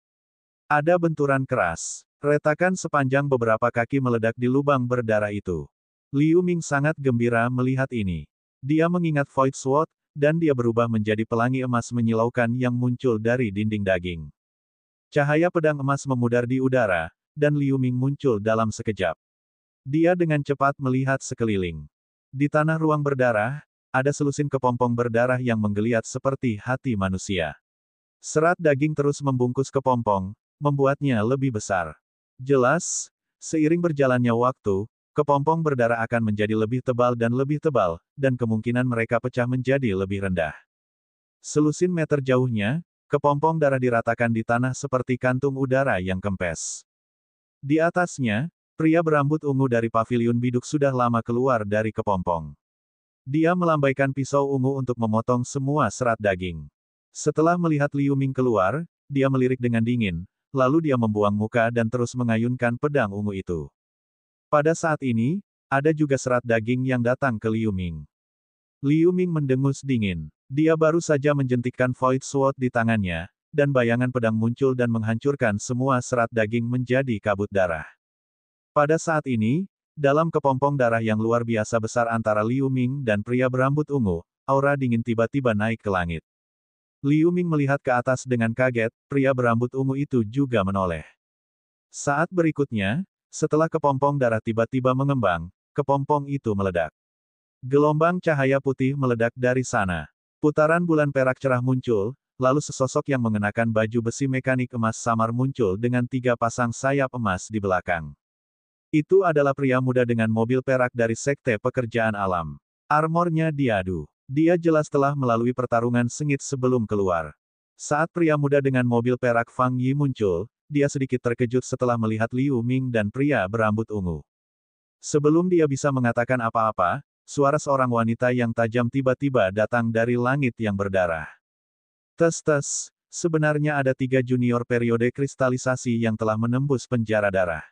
Ada benturan keras. Retakan sepanjang beberapa kaki meledak di lubang berdarah itu. Liu Ming sangat gembira melihat ini. Dia mengingat Void Sword, dan dia berubah menjadi pelangi emas menyilaukan yang muncul dari dinding daging. Cahaya pedang emas memudar di udara, dan Liu Ming muncul dalam sekejap. Dia dengan cepat melihat sekeliling. Di tanah ruang berdarah, ada selusin kepompong berdarah yang menggeliat seperti hati manusia. Serat daging terus membungkus kepompong, membuatnya lebih besar. Jelas, seiring berjalannya waktu, kepompong berdarah akan menjadi lebih tebal, dan kemungkinan mereka pecah menjadi lebih rendah. Selusin meter jauhnya, kepompong darah diratakan di tanah seperti kantung udara yang kempes. Di atasnya, pria berambut ungu dari paviliun biduk sudah lama keluar dari kepompong. Dia melambaikan pisau ungu untuk memotong semua serat daging. Setelah melihat Liu Ming keluar, dia melirik dengan dingin, lalu dia membuang muka dan terus mengayunkan pedang ungu itu. Pada saat ini, ada juga serat daging yang datang ke Liu Ming. Liu Ming mendengus dingin. Dia baru saja menjentikkan Void Sword di tangannya, dan bayangan pedang muncul dan menghancurkan semua serat daging menjadi kabut darah. Pada saat ini, dalam kepompong darah yang luar biasa besar antara Liu Ming dan pria berambut ungu, aura dingin tiba-tiba naik ke langit. Liu Ming melihat ke atas dengan kaget, pria berambut ungu itu juga menoleh. Saat berikutnya, setelah kepompong darah tiba-tiba mengembang, kepompong itu meledak. Gelombang cahaya putih meledak dari sana. Putaran bulan perak cerah muncul, lalu sesosok yang mengenakan baju besi mekanik emas samar muncul dengan 3 pasang sayap emas di belakang. Itu adalah pria muda dengan mobil perak dari Sekte Pekerjaan Alam. Armornya diadu. Dia jelas telah melalui pertarungan sengit sebelum keluar. Saat pria muda dengan mobil perak Fang Yi muncul, dia sedikit terkejut setelah melihat Liu Ming dan pria berambut ungu. Sebelum dia bisa mengatakan apa-apa, suara seorang wanita yang tajam tiba-tiba datang dari langit yang berdarah. Tes-tes, sebenarnya ada 3 junior periode kristalisasi yang telah menembus penjara darah.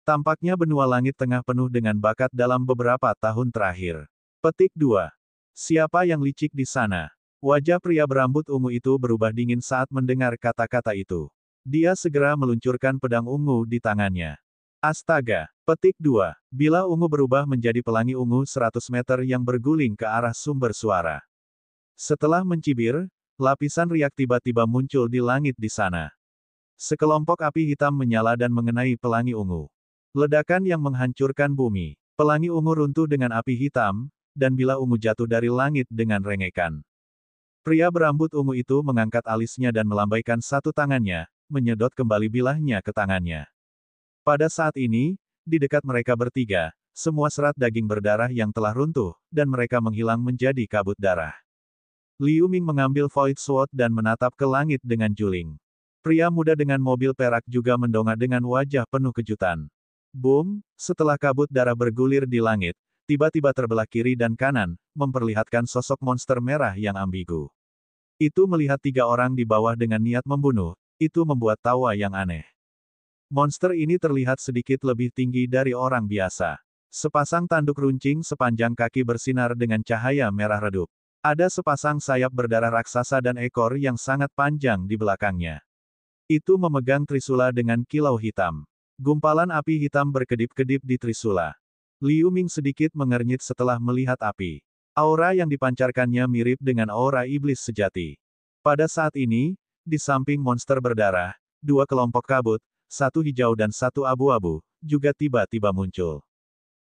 Tampaknya benua langit tengah penuh dengan bakat dalam beberapa tahun terakhir. Petik 2. Siapa yang licik di sana? Wajah pria berambut ungu itu berubah dingin saat mendengar kata-kata itu. Dia segera meluncurkan pedang ungu di tangannya. Astaga! Petik 2. Bila ungu berubah menjadi pelangi ungu 100 meter yang berguling ke arah sumber suara. Setelah mencibir, lapisan riak tiba-tiba muncul di langit di sana. Sekelompok api hitam menyala dan mengenai pelangi ungu. Ledakan yang menghancurkan bumi. Pelangi ungu runtuh dengan api hitam, dan bila ungu jatuh dari langit dengan rengekan. Pria berambut ungu itu mengangkat alisnya dan melambaikan satu tangannya, menyedot kembali bilahnya ke tangannya. Pada saat ini, di dekat mereka bertiga, semua serat daging berdarah yang telah runtuh, dan mereka menghilang menjadi kabut darah. Liu Ming mengambil Void Sword dan menatap ke langit dengan juling. Pria muda dengan mobil perak juga mendongak dengan wajah penuh kejutan. Boom, setelah kabut darah bergulir di langit, tiba-tiba terbelah kiri dan kanan, memperlihatkan sosok monster merah yang ambigu. Itu melihat 3 orang di bawah dengan niat membunuh, itu membuat tawa yang aneh. Monster ini terlihat sedikit lebih tinggi dari orang biasa. Sepasang tanduk runcing sepanjang kaki bersinar dengan cahaya merah redup. Ada sepasang sayap berdarah raksasa dan ekor yang sangat panjang di belakangnya. Itu memegang trisula dengan kilau hitam. Gumpalan api hitam berkedip-kedip di trisula. Liu Ming sedikit mengernyit setelah melihat api. Aura yang dipancarkannya mirip dengan aura iblis sejati. Pada saat ini, di samping monster berdarah, 2 kelompok kabut, 1 hijau dan 1 abu-abu, juga tiba-tiba muncul.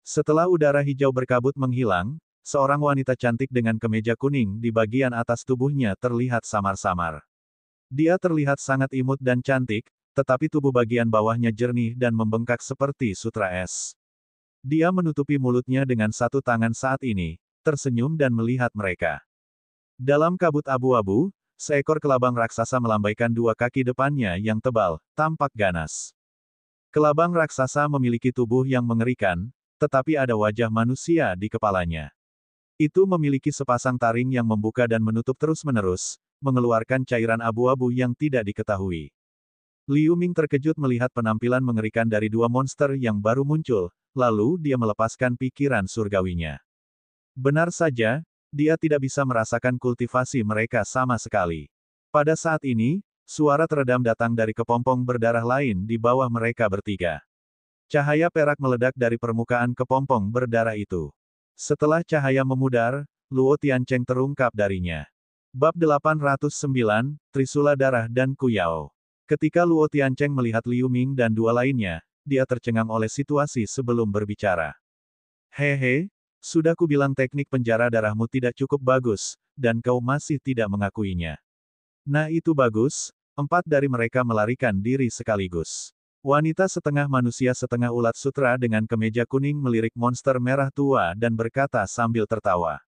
Setelah udara hijau berkabut menghilang, seorang wanita cantik dengan kemeja kuning di bagian atas tubuhnya terlihat samar-samar. Dia terlihat sangat imut dan cantik, tetapi tubuh bagian bawahnya jernih dan membengkak seperti sutra es. Dia menutupi mulutnya dengan satu tangan saat ini, tersenyum dan melihat mereka. Dalam kabut abu-abu, seekor kelabang raksasa melambaikan 2 kaki depannya yang tebal, tampak ganas. Kelabang raksasa memiliki tubuh yang mengerikan, tetapi ada wajah manusia di kepalanya. Itu memiliki sepasang taring yang membuka dan menutup terus-menerus, mengeluarkan cairan abu-abu yang tidak diketahui. Liu Ming terkejut melihat penampilan mengerikan dari 2 monster yang baru muncul, lalu dia melepaskan pikiran surgawinya. Benar saja, dia tidak bisa merasakan kultivasi mereka sama sekali. Pada saat ini, Suara teredam datang dari kepompong berdarah lain di bawah mereka bertiga. Cahaya perak meledak dari permukaan kepompong berdarah itu. Setelah cahaya memudar, Luo Tiancheng terungkap darinya. Bab 809, Trisula Darah dan Kuyao. Ketika Luo Tiancheng melihat Liu Ming dan dua lainnya, dia tercengang oleh situasi sebelum berbicara. Hehe, sudah kubilang teknik penjara darahmu tidak cukup bagus, dan kau masih tidak mengakuinya. Nah itu bagus, 4 dari mereka melarikan diri sekaligus. Wanita setengah manusia setengah ulat sutra dengan kemeja kuning melirik monster merah tua dan berkata sambil tertawa.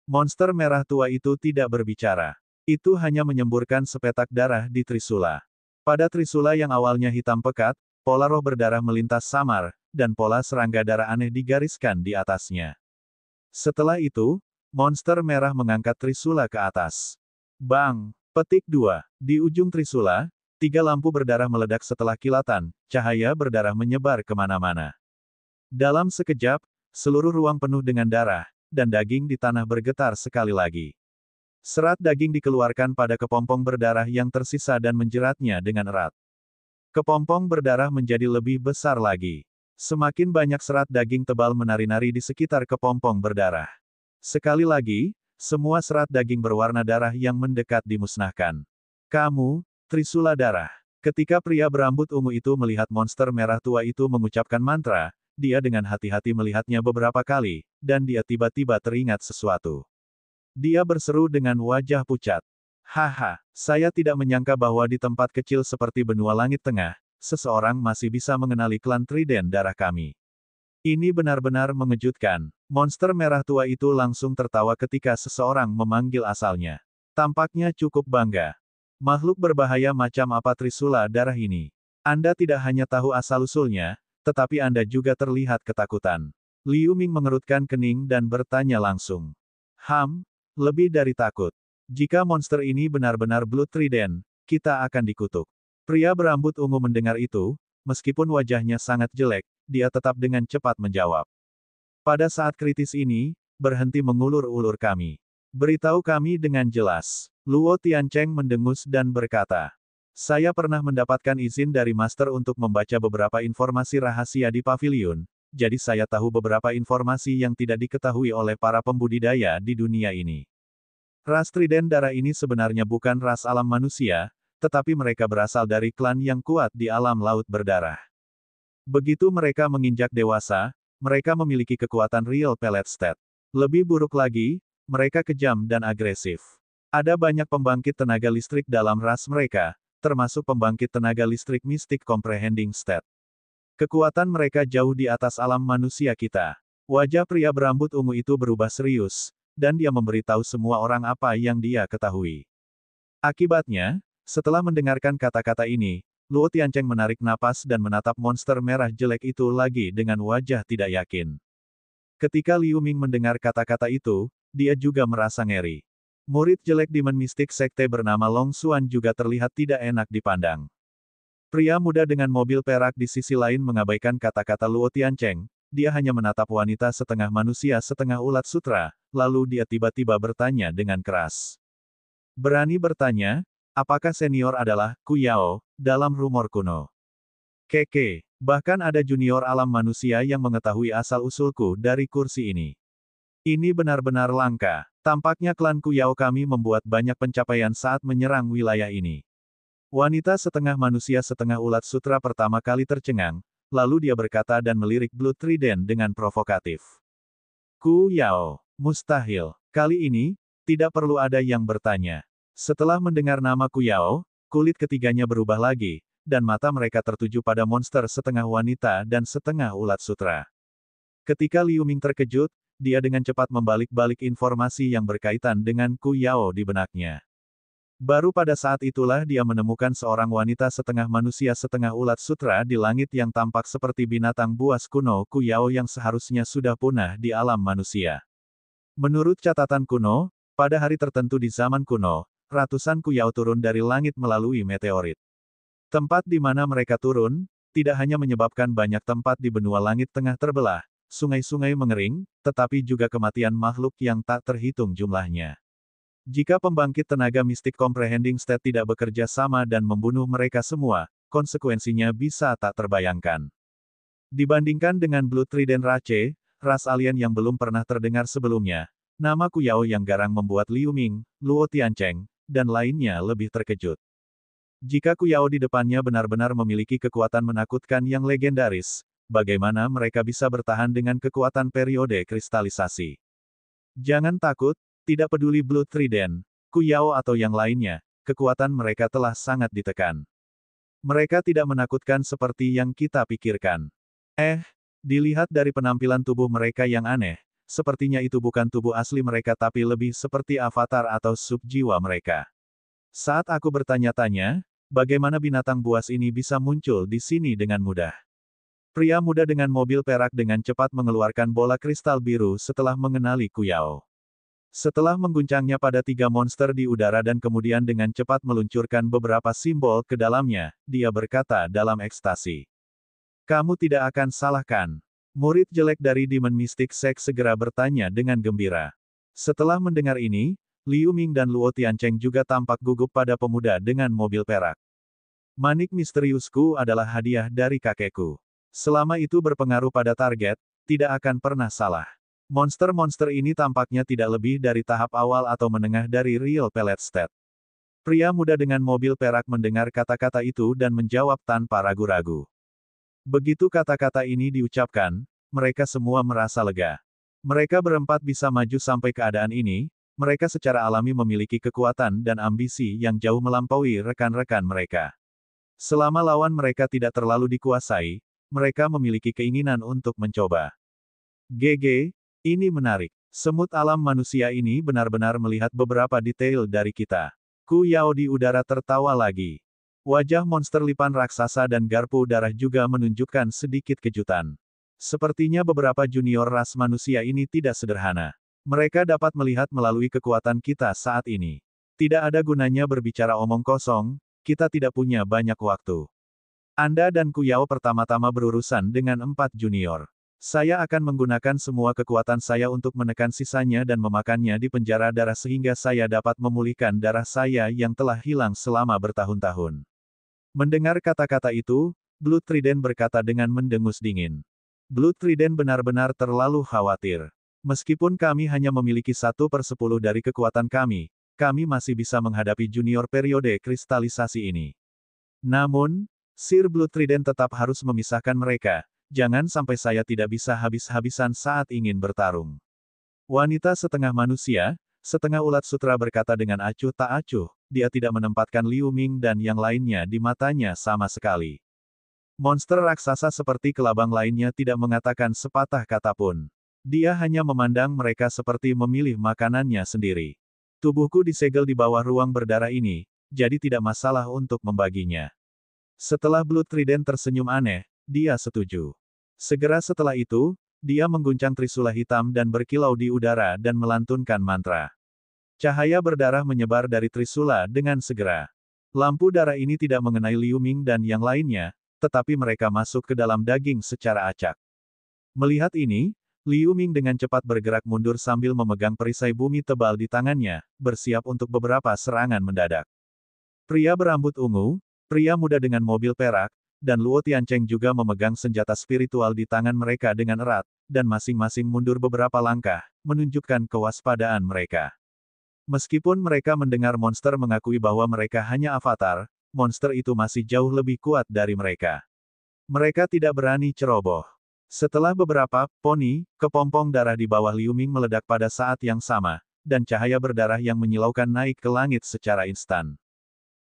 Monster merah tua itu tidak berbicara. Itu hanya menyemburkan sepetak darah di Trisula. Pada Trisula yang awalnya hitam pekat, pola roh berdarah melintas samar, dan pola serangga darah aneh digariskan di atasnya. Setelah itu, monster merah mengangkat Trisula ke atas. Bang! Petik 2. Di ujung Trisula, 3 lampu berdarah meledak setelah kilatan, cahaya berdarah menyebar kemana-mana. Dalam sekejap, seluruh ruang penuh dengan darah, dan daging di tanah bergetar sekali lagi. Serat daging dikeluarkan pada kepompong berdarah yang tersisa dan menjeratnya dengan erat. Kepompong berdarah menjadi lebih besar lagi. Semakin banyak serat daging tebal menari-nari di sekitar kepompong berdarah. Sekali lagi, semua serat daging berwarna darah yang mendekat dimusnahkan. Kamu, Trisula Darah. Ketika pria berambut ungu itu melihat monster merah tua itu mengucapkan mantra, dia dengan hati-hati melihatnya beberapa kali, dan dia tiba-tiba teringat sesuatu. Dia berseru dengan wajah pucat. Haha, saya tidak menyangka bahwa di tempat kecil seperti benua langit tengah, seseorang masih bisa mengenali klan Trident darah kami. Ini benar-benar mengejutkan. Monster merah tua itu langsung tertawa ketika seseorang memanggil asalnya. Tampaknya cukup bangga. Makhluk berbahaya macam apa Trisula Darah ini? Anda tidak hanya tahu asal-usulnya, tetapi Anda juga terlihat ketakutan. Liu Ming mengerutkan kening dan bertanya langsung. Lebih dari takut. Jika monster ini benar-benar Blood Trident, kita akan dikutuk. Pria berambut ungu mendengar itu, meskipun wajahnya sangat jelek, dia tetap dengan cepat menjawab. Pada saat kritis ini, berhenti mengulur-ulur kami. Beritahu kami dengan jelas. Luo Tiancheng mendengus dan berkata. Saya pernah mendapatkan izin dari Master untuk membaca beberapa informasi rahasia di pavilion, jadi saya tahu beberapa informasi yang tidak diketahui oleh para pembudidaya di dunia ini. Ras Trident darah ini sebenarnya bukan ras alam manusia, tetapi mereka berasal dari klan yang kuat di alam laut berdarah. Begitu mereka menginjak dewasa, mereka memiliki kekuatan real pellet stat. Lebih buruk lagi, mereka kejam dan agresif. Ada banyak pembangkit tenaga listrik dalam ras mereka, termasuk pembangkit tenaga listrik mistik comprehending stat. Kekuatan mereka jauh di atas alam manusia kita. Wajah pria berambut ungu itu berubah serius, dan dia memberitahu semua orang apa yang dia ketahui. Akibatnya, setelah mendengarkan kata-kata ini, Luo Tiancheng menarik napas dan menatap monster merah jelek itu lagi dengan wajah tidak yakin. Ketika Liu Ming mendengar kata-kata itu, dia juga merasa ngeri. Murid jelek Demon Mystic Sekte bernama Long Xuan juga terlihat tidak enak dipandang. Pria muda dengan mobil perak di sisi lain mengabaikan kata-kata Luo Tiancheng, dia hanya menatap wanita setengah manusia setengah ulat sutra, lalu dia tiba-tiba bertanya dengan keras. Berani bertanya, apakah senior adalah Kuyao dalam rumor kuno? Keke, bahkan ada junior alam manusia yang mengetahui asal-usulku dari kursi ini. Ini benar-benar langka. Tampaknya klan Kuyao kami membuat banyak pencapaian saat menyerang wilayah ini. Wanita setengah manusia setengah ulat sutra pertama kali tercengang, lalu dia berkata dan melirik Blood Trident dengan provokatif. Kuyao, mustahil. Kali ini, tidak perlu ada yang bertanya. Setelah mendengar nama Kuyao, kulit ketiganya berubah lagi, dan mata mereka tertuju pada monster setengah wanita dan setengah ulat sutra. Ketika Liu Ming terkejut, dia dengan cepat membalik-balik informasi yang berkaitan dengan Kuyao di benaknya. Baru pada saat itulah dia menemukan seorang wanita setengah manusia setengah ulat sutra di langit yang tampak seperti binatang buas kuno Kuyao yang seharusnya sudah punah di alam manusia. Menurut catatan kuno, pada hari tertentu di zaman kuno, ratusan Kuyao turun dari langit melalui meteorit. Tempat di mana mereka turun, tidak hanya menyebabkan banyak tempat di benua langit tengah terbelah, sungai-sungai mengering, tetapi juga kematian makhluk yang tak terhitung jumlahnya. Jika pembangkit tenaga mistik Comprehending State tidak bekerja sama dan membunuh mereka semua, konsekuensinya bisa tak terbayangkan. Dibandingkan dengan Blood Trident Rache, ras alien yang belum pernah terdengar sebelumnya, nama Kuyao yang garang membuat Liu Ming, Luo Tiancheng, dan lainnya lebih terkejut. Jika Kuyao di depannya benar-benar memiliki kekuatan menakutkan yang legendaris, bagaimana mereka bisa bertahan dengan kekuatan periode kristalisasi? Jangan takut, tidak peduli Blood Trident, Kuyao atau yang lainnya, kekuatan mereka telah sangat ditekan. Mereka tidak menakutkan seperti yang kita pikirkan. Dilihat dari penampilan tubuh mereka yang aneh, sepertinya itu bukan tubuh asli mereka tapi lebih seperti avatar atau sub-jiwa mereka. Saat aku bertanya-tanya, bagaimana binatang buas ini bisa muncul di sini dengan mudah? Pria muda dengan mobil perak dengan cepat mengeluarkan bola kristal biru setelah mengenali Kuyao. Setelah mengguncangnya pada 3 monster di udara dan kemudian dengan cepat meluncurkan beberapa simbol ke dalamnya, dia berkata dalam ekstasi. Kamu tidak akan salahkan. Murid jelek dari Demon Mystic Sect segera bertanya dengan gembira. Setelah mendengar ini, Liu Ming dan Luo Tiancheng juga tampak gugup pada pemuda dengan mobil perak. Manik misteriusku adalah hadiah dari kakekku. Selama itu berpengaruh pada target, tidak akan pernah salah. Monster-monster ini tampaknya tidak lebih dari tahap awal atau menengah dari Real Pellet State. Pria muda dengan mobil perak mendengar kata-kata itu dan menjawab tanpa ragu-ragu. Begitu kata-kata ini diucapkan, mereka semua merasa lega. Mereka berempat bisa maju sampai keadaan ini, mereka secara alami memiliki kekuatan dan ambisi yang jauh melampaui rekan-rekan mereka. Selama lawan mereka tidak terlalu dikuasai, mereka memiliki keinginan untuk mencoba. GG, ini menarik. Semut alam manusia ini benar-benar melihat beberapa detail dari kita. Kuyao di udara tertawa lagi. Wajah monster lipan raksasa dan garpu darah juga menunjukkan sedikit kejutan. Sepertinya beberapa junior ras manusia ini tidak sederhana. Mereka dapat melihat melalui kekuatan kita saat ini. Tidak ada gunanya berbicara omong kosong, kita tidak punya banyak waktu. Anda dan Kuyao pertama-tama berurusan dengan 4 junior. Saya akan menggunakan semua kekuatan saya untuk menekan sisanya dan memakannya di penjara darah sehingga saya dapat memulihkan darah saya yang telah hilang selama bertahun-tahun. Mendengar kata-kata itu, Blood Trident berkata dengan mendengus dingin. Blood Trident benar-benar terlalu khawatir. Meskipun kami hanya memiliki 1/10 dari kekuatan kami masih bisa menghadapi junior periode kristalisasi ini. Namun, Sir Blood Trident tetap harus memisahkan mereka, jangan sampai saya tidak bisa habis-habisan saat ingin bertarung. Wanita setengah manusia, setengah ulat sutra berkata dengan acuh tak acuh, dia tidak menempatkan Liu Ming dan yang lainnya di matanya sama sekali. Monster raksasa seperti kelabang lainnya tidak mengatakan sepatah kata pun. Dia hanya memandang mereka seperti memilih makanannya sendiri. Tubuhku disegel di bawah ruang berdarah ini, jadi tidak masalah untuk membaginya. Setelah Blood Trident tersenyum aneh, dia setuju. Segera setelah itu, dia mengguncang trisula hitam dan berkilau di udara dan melantunkan mantra. Cahaya berdarah menyebar dari trisula dengan segera. Lampu darah ini tidak mengenai Liu Ming dan yang lainnya, tetapi mereka masuk ke dalam daging secara acak. Melihat ini, Liu Ming dengan cepat bergerak mundur sambil memegang perisai bumi tebal di tangannya, bersiap untuk beberapa serangan mendadak. Pria berambut ungu, pria muda dengan mobil perak, dan Luo Tiancheng juga memegang senjata spiritual di tangan mereka dengan erat, dan masing-masing mundur beberapa langkah, menunjukkan kewaspadaan mereka. Meskipun mereka mendengar monster mengakui bahwa mereka hanya avatar, monster itu masih jauh lebih kuat dari mereka. Mereka tidak berani ceroboh. Setelah beberapa poni, kepompong darah di bawah Liu Ming meledak pada saat yang sama, dan cahaya berdarah yang menyilaukan naik ke langit secara instan.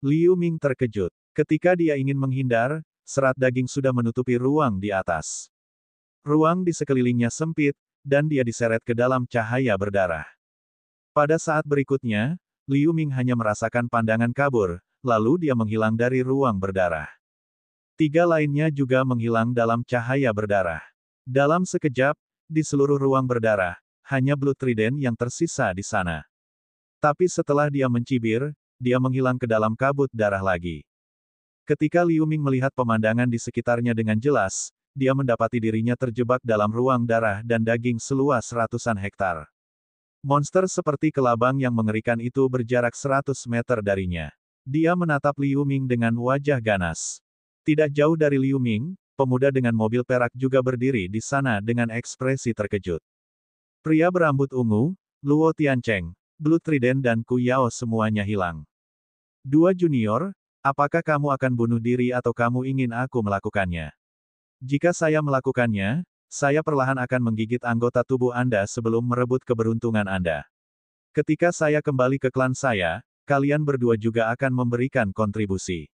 Liu Ming terkejut. Ketika dia ingin menghindar, serat daging sudah menutupi ruang di atas. Ruang di sekelilingnya sempit, dan dia diseret ke dalam cahaya berdarah. Pada saat berikutnya, Liu Ming hanya merasakan pandangan kabur, lalu dia menghilang dari ruang berdarah. 3 lainnya juga menghilang dalam cahaya berdarah. Dalam sekejap, di seluruh ruang berdarah, hanya Blood Trident yang tersisa di sana. Tapi setelah dia mencibir, dia menghilang ke dalam kabut darah lagi. Ketika Liu Ming melihat pemandangan di sekitarnya dengan jelas, dia mendapati dirinya terjebak dalam ruang darah dan daging seluas ratusan hektar. Monster seperti kelabang yang mengerikan itu berjarak 100 meter darinya. Dia menatap Liu Ming dengan wajah ganas. Tidak jauh dari Liu Ming, pemuda dengan mobil perak juga berdiri di sana dengan ekspresi terkejut. Pria berambut ungu, Luo Tiancheng, Blood Trident dan Ku Yao semuanya hilang. Dua junior, apakah kamu akan bunuh diri atau kamu ingin aku melakukannya? Jika saya melakukannya, saya perlahan akan menggigit anggota tubuh Anda sebelum merebut keberuntungan Anda. Ketika saya kembali ke klan saya, kalian berdua juga akan memberikan kontribusi.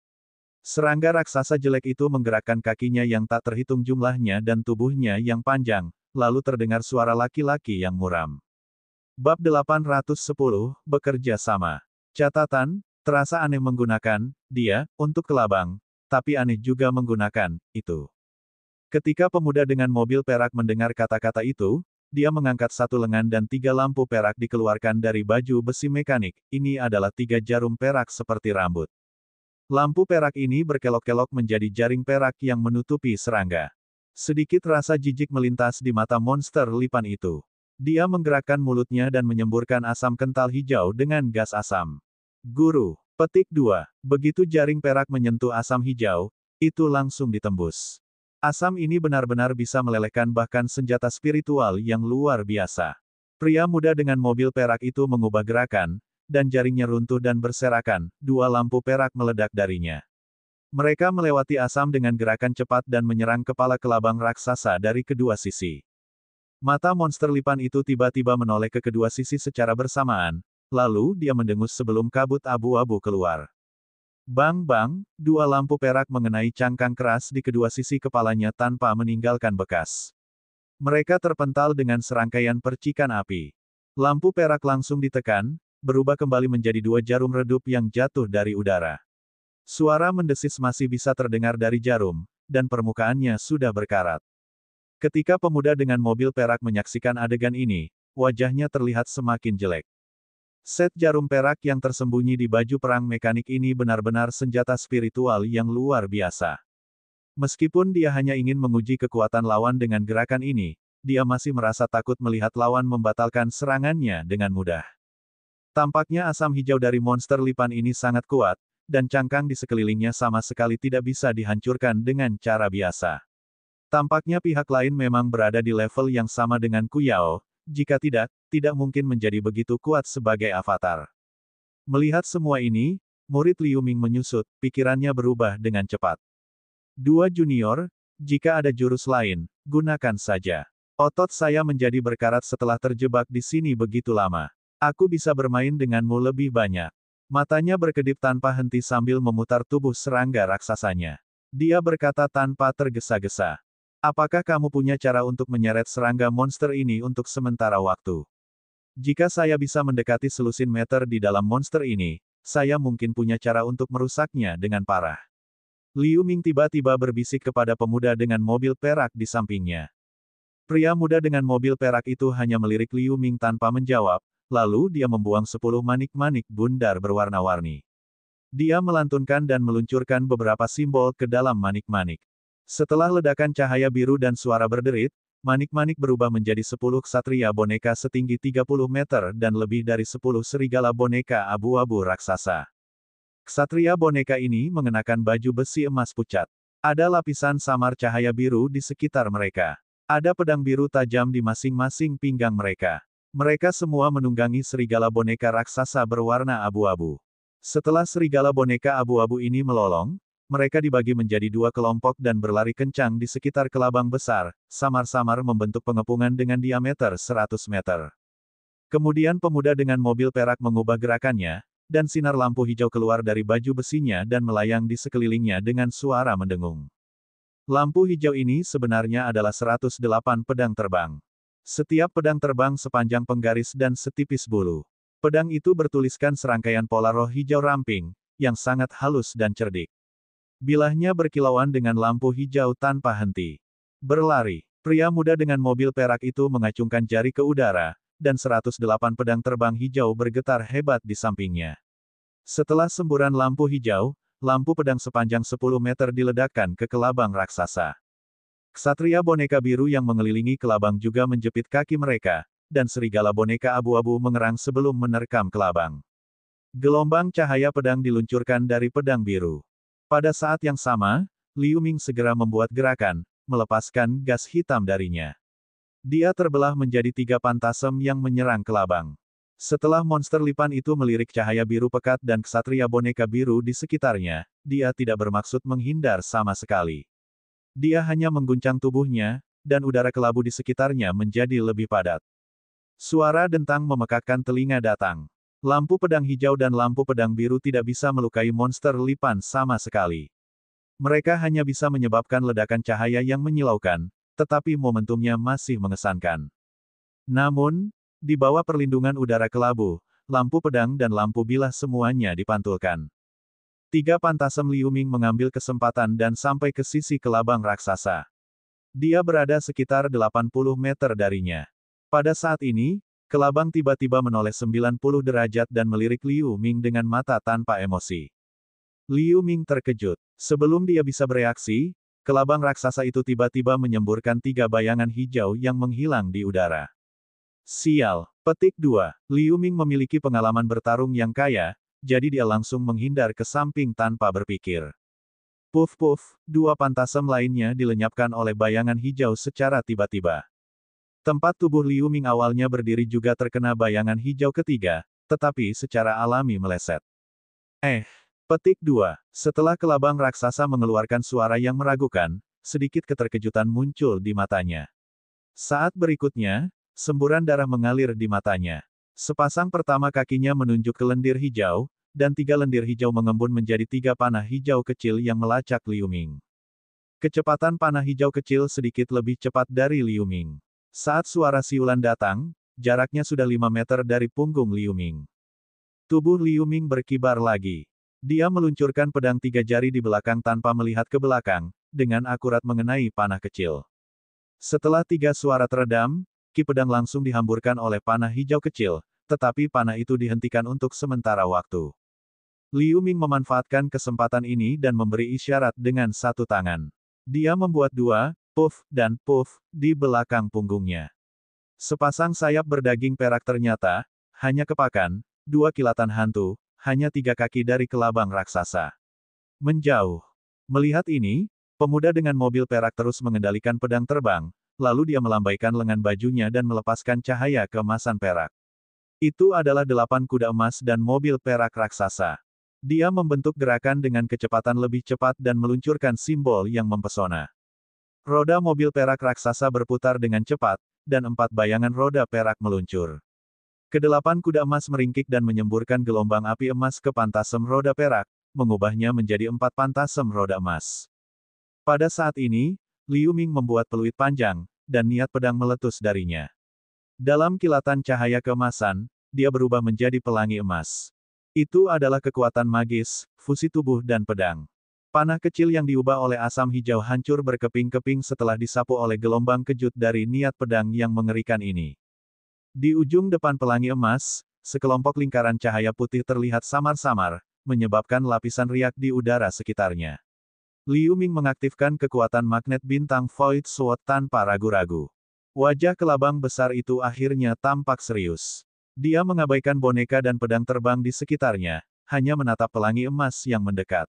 Serangga raksasa jelek itu menggerakkan kakinya yang tak terhitung jumlahnya dan tubuhnya yang panjang, lalu terdengar suara laki-laki yang muram. Bab 810, Bekerja Sama. Catatan, terasa aneh menggunakan dia untuk kelabang, tapi aneh juga menggunakan itu. Ketika pemuda dengan mobil perak mendengar kata-kata itu, dia mengangkat satu lengan dan 3 lampu perak dikeluarkan dari baju besi mekanik. Ini adalah 3 jarum perak seperti rambut. Lampu perak ini berkelok-kelok menjadi jaring perak yang menutupi serangga. Sedikit rasa jijik melintas di mata monster lipan itu. Dia menggerakkan mulutnya dan menyemburkan asam kental hijau dengan gas asam. Guru, petik 2. Begitu jaring perak menyentuh asam hijau, itu langsung ditembus. Asam ini benar-benar bisa melelehkan bahkan senjata spiritual yang luar biasa. Pria muda dengan mobil perak itu mengubah gerakan, dan jaringnya runtuh dan berserakan, 2 lampu perak meledak darinya. Mereka melewati asam dengan gerakan cepat dan menyerang kepala kelabang raksasa dari kedua sisi. Mata monster lipan itu tiba-tiba menoleh ke kedua sisi secara bersamaan, lalu dia mendengus sebelum kabut abu-abu keluar. Bang-bang, 2 lampu perak mengenai cangkang keras di kedua sisi kepalanya tanpa meninggalkan bekas. Mereka terpental dengan serangkaian percikan api. Lampu perak langsung ditekan, berubah kembali menjadi 2 jarum redup yang jatuh dari udara. Suara mendesis masih bisa terdengar dari jarum, dan permukaannya sudah berkarat. Ketika pemuda dengan mobil perak menyaksikan adegan ini, wajahnya terlihat semakin jelek. Set jarum perak yang tersembunyi di baju perang mekanik ini benar-benar senjata spiritual yang luar biasa. Meskipun dia hanya ingin menguji kekuatan lawan dengan gerakan ini, dia masih merasa takut melihat lawan membatalkan serangannya dengan mudah. Tampaknya asam hijau dari monster lipan ini sangat kuat, dan cangkang di sekelilingnya sama sekali tidak bisa dihancurkan dengan cara biasa. Tampaknya pihak lain memang berada di level yang sama dengan Ku Yao. Jika tidak mungkin menjadi begitu kuat sebagai avatar. Melihat semua ini, murid Liu Ming menyusut, pikirannya berubah dengan cepat. 2 junior, jika ada jurus lain, gunakan saja. Otot saya menjadi berkarat setelah terjebak di sini begitu lama. Aku bisa bermain denganmu lebih banyak. Matanya berkedip tanpa henti sambil memutar tubuh serangga raksasanya. Dia berkata tanpa tergesa-gesa. Apakah kamu punya cara untuk menyeret serangga monster ini untuk sementara waktu? Jika saya bisa mendekati selusin meter di dalam monster ini, saya mungkin punya cara untuk merusaknya dengan parah. Liu Ming tiba-tiba berbisik kepada pemuda dengan mobil perak di sampingnya. Pria muda dengan mobil perak itu hanya melirik Liu Ming tanpa menjawab, lalu dia membuang 10 manik-manik bundar berwarna-warni. Dia melantunkan dan meluncurkan beberapa simbol ke dalam manik-manik. Setelah ledakan cahaya biru dan suara berderit, manik-manik berubah menjadi 10 ksatria boneka setinggi 30 meter dan lebih dari 10 serigala boneka abu-abu raksasa. Ksatria boneka ini mengenakan baju besi emas pucat. Ada lapisan samar cahaya biru di sekitar mereka. Ada pedang biru tajam di masing-masing pinggang mereka. Mereka semua menunggangi serigala boneka raksasa berwarna abu-abu. Setelah serigala boneka abu-abu ini melolong, mereka dibagi menjadi 2 kelompok dan berlari kencang di sekitar kelabang besar, samar-samar membentuk pengepungan dengan diameter 100 meter. Kemudian pemuda dengan mobil perak mengubah gerakannya, dan sinar lampu hijau keluar dari baju besinya dan melayang di sekelilingnya dengan suara mendengung. Lampu hijau ini sebenarnya adalah 108 pedang terbang. Setiap pedang terbang sepanjang penggaris dan setipis bulu. Pedang itu bertuliskan serangkaian pola roh hijau ramping, yang sangat halus dan cerdik. Bilahnya berkilauan dengan lampu hijau tanpa henti. Berlari. Pria muda dengan mobil perak itu mengacungkan jari ke udara, dan 108 pedang terbang hijau bergetar hebat di sampingnya. Setelah semburan lampu hijau, lampu pedang sepanjang 10 meter diledakkan ke kelabang raksasa. Ksatria boneka biru yang mengelilingi kelabang juga menjepit kaki mereka, dan serigala boneka abu-abu mengerang sebelum menerkam kelabang. Gelombang cahaya pedang diluncurkan dari pedang biru. Pada saat yang sama, Liu Ming segera membuat gerakan, melepaskan gas hitam darinya. Dia terbelah menjadi 3 pantasem yang menyerang kelabang. Setelah monster lipan itu melirik cahaya biru pekat dan ksatria boneka biru di sekitarnya, dia tidak bermaksud menghindar sama sekali. Dia hanya mengguncang tubuhnya, dan udara kelabu di sekitarnya menjadi lebih padat. Suara dentang memekakkan telinga datang. Lampu pedang hijau dan lampu pedang biru tidak bisa melukai monster lipan sama sekali. Mereka hanya bisa menyebabkan ledakan cahaya yang menyilaukan, tetapi momentumnya masih mengesankan. Namun, di bawah perlindungan udara kelabu, lampu pedang dan lampu bilah semuanya dipantulkan. 3 pantasem Liu Ming mengambil kesempatan dan sampai ke sisi kelabang raksasa. Dia berada sekitar 80 meter darinya. Pada saat ini, kelabang tiba-tiba menoleh 90 derajat dan melirik Liu Ming dengan mata tanpa emosi. Liu Ming terkejut. Sebelum dia bisa bereaksi, kelabang raksasa itu tiba-tiba menyemburkan 3 bayangan hijau yang menghilang di udara. Sial. Petik 2. Liu Ming memiliki pengalaman bertarung yang kaya, jadi dia langsung menghindar ke samping tanpa berpikir. Puff-puff, 2 pantasem lainnya dilenyapkan oleh bayangan hijau secara tiba-tiba. Tempat tubuh Liu Ming awalnya berdiri juga terkena bayangan hijau ketiga, tetapi secara alami meleset. Petik 2. Setelah kelabang raksasa mengeluarkan suara yang meragukan, sedikit keterkejutan muncul di matanya. Saat berikutnya, semburan darah mengalir di matanya. Sepasang pertama kakinya menunjuk ke lendir hijau, dan 3 lendir hijau mengembun menjadi 3 panah hijau kecil yang melacak Liu Ming. Kecepatan panah hijau kecil sedikit lebih cepat dari Liu Ming. Saat suara siulan datang, jaraknya sudah 5 meter dari punggung Liu Ming. Tubuh Liu Ming berkibar lagi. Dia meluncurkan pedang 3 jari di belakang tanpa melihat ke belakang, dengan akurat mengenai panah kecil. Setelah 3 suara teredam, ki pedang langsung dihamburkan oleh panah hijau kecil, tetapi panah itu dihentikan untuk sementara waktu. Liu Ming memanfaatkan kesempatan ini dan memberi isyarat dengan 1 tangan. Dia membuat 2 puff, dan puff, di belakang punggungnya. Sepasang sayap berdaging perak ternyata, hanya kepakan, 2 kilatan hantu, hanya 3 kaki dari kelabang raksasa. Menjauh. Melihat ini, pemuda dengan mobil perak terus mengendalikan pedang terbang, lalu dia melambaikan lengan bajunya dan melepaskan cahaya keemasan perak. Itu adalah 8 kuda emas dan mobil perak raksasa. Dia membentuk gerakan dengan kecepatan lebih cepat dan meluncurkan simbol yang mempesona. Roda mobil perak raksasa berputar dengan cepat, dan 4 bayangan roda perak meluncur. Kedelapan kuda emas meringkik dan menyemburkan gelombang api emas ke pantasem roda perak, mengubahnya menjadi 4 pantasem roda emas. Pada saat ini, Liu Ming membuat peluit panjang, dan niat pedang meletus darinya. Dalam kilatan cahaya keemasan, dia berubah menjadi pelangi emas. Itu adalah kekuatan magis, fusi tubuh dan pedang. Panah kecil yang diubah oleh asam hijau hancur berkeping-keping setelah disapu oleh gelombang kejut dari niat pedang yang mengerikan ini. Di ujung depan pelangi emas, sekelompok lingkaran cahaya putih terlihat samar-samar, menyebabkan lapisan riak di udara sekitarnya. Liu Ming mengaktifkan kekuatan magnet bintang Void Sword tanpa ragu-ragu. Wajah kelabang besar itu akhirnya tampak serius. Dia mengabaikan boneka dan pedang terbang di sekitarnya, hanya menatap pelangi emas yang mendekat.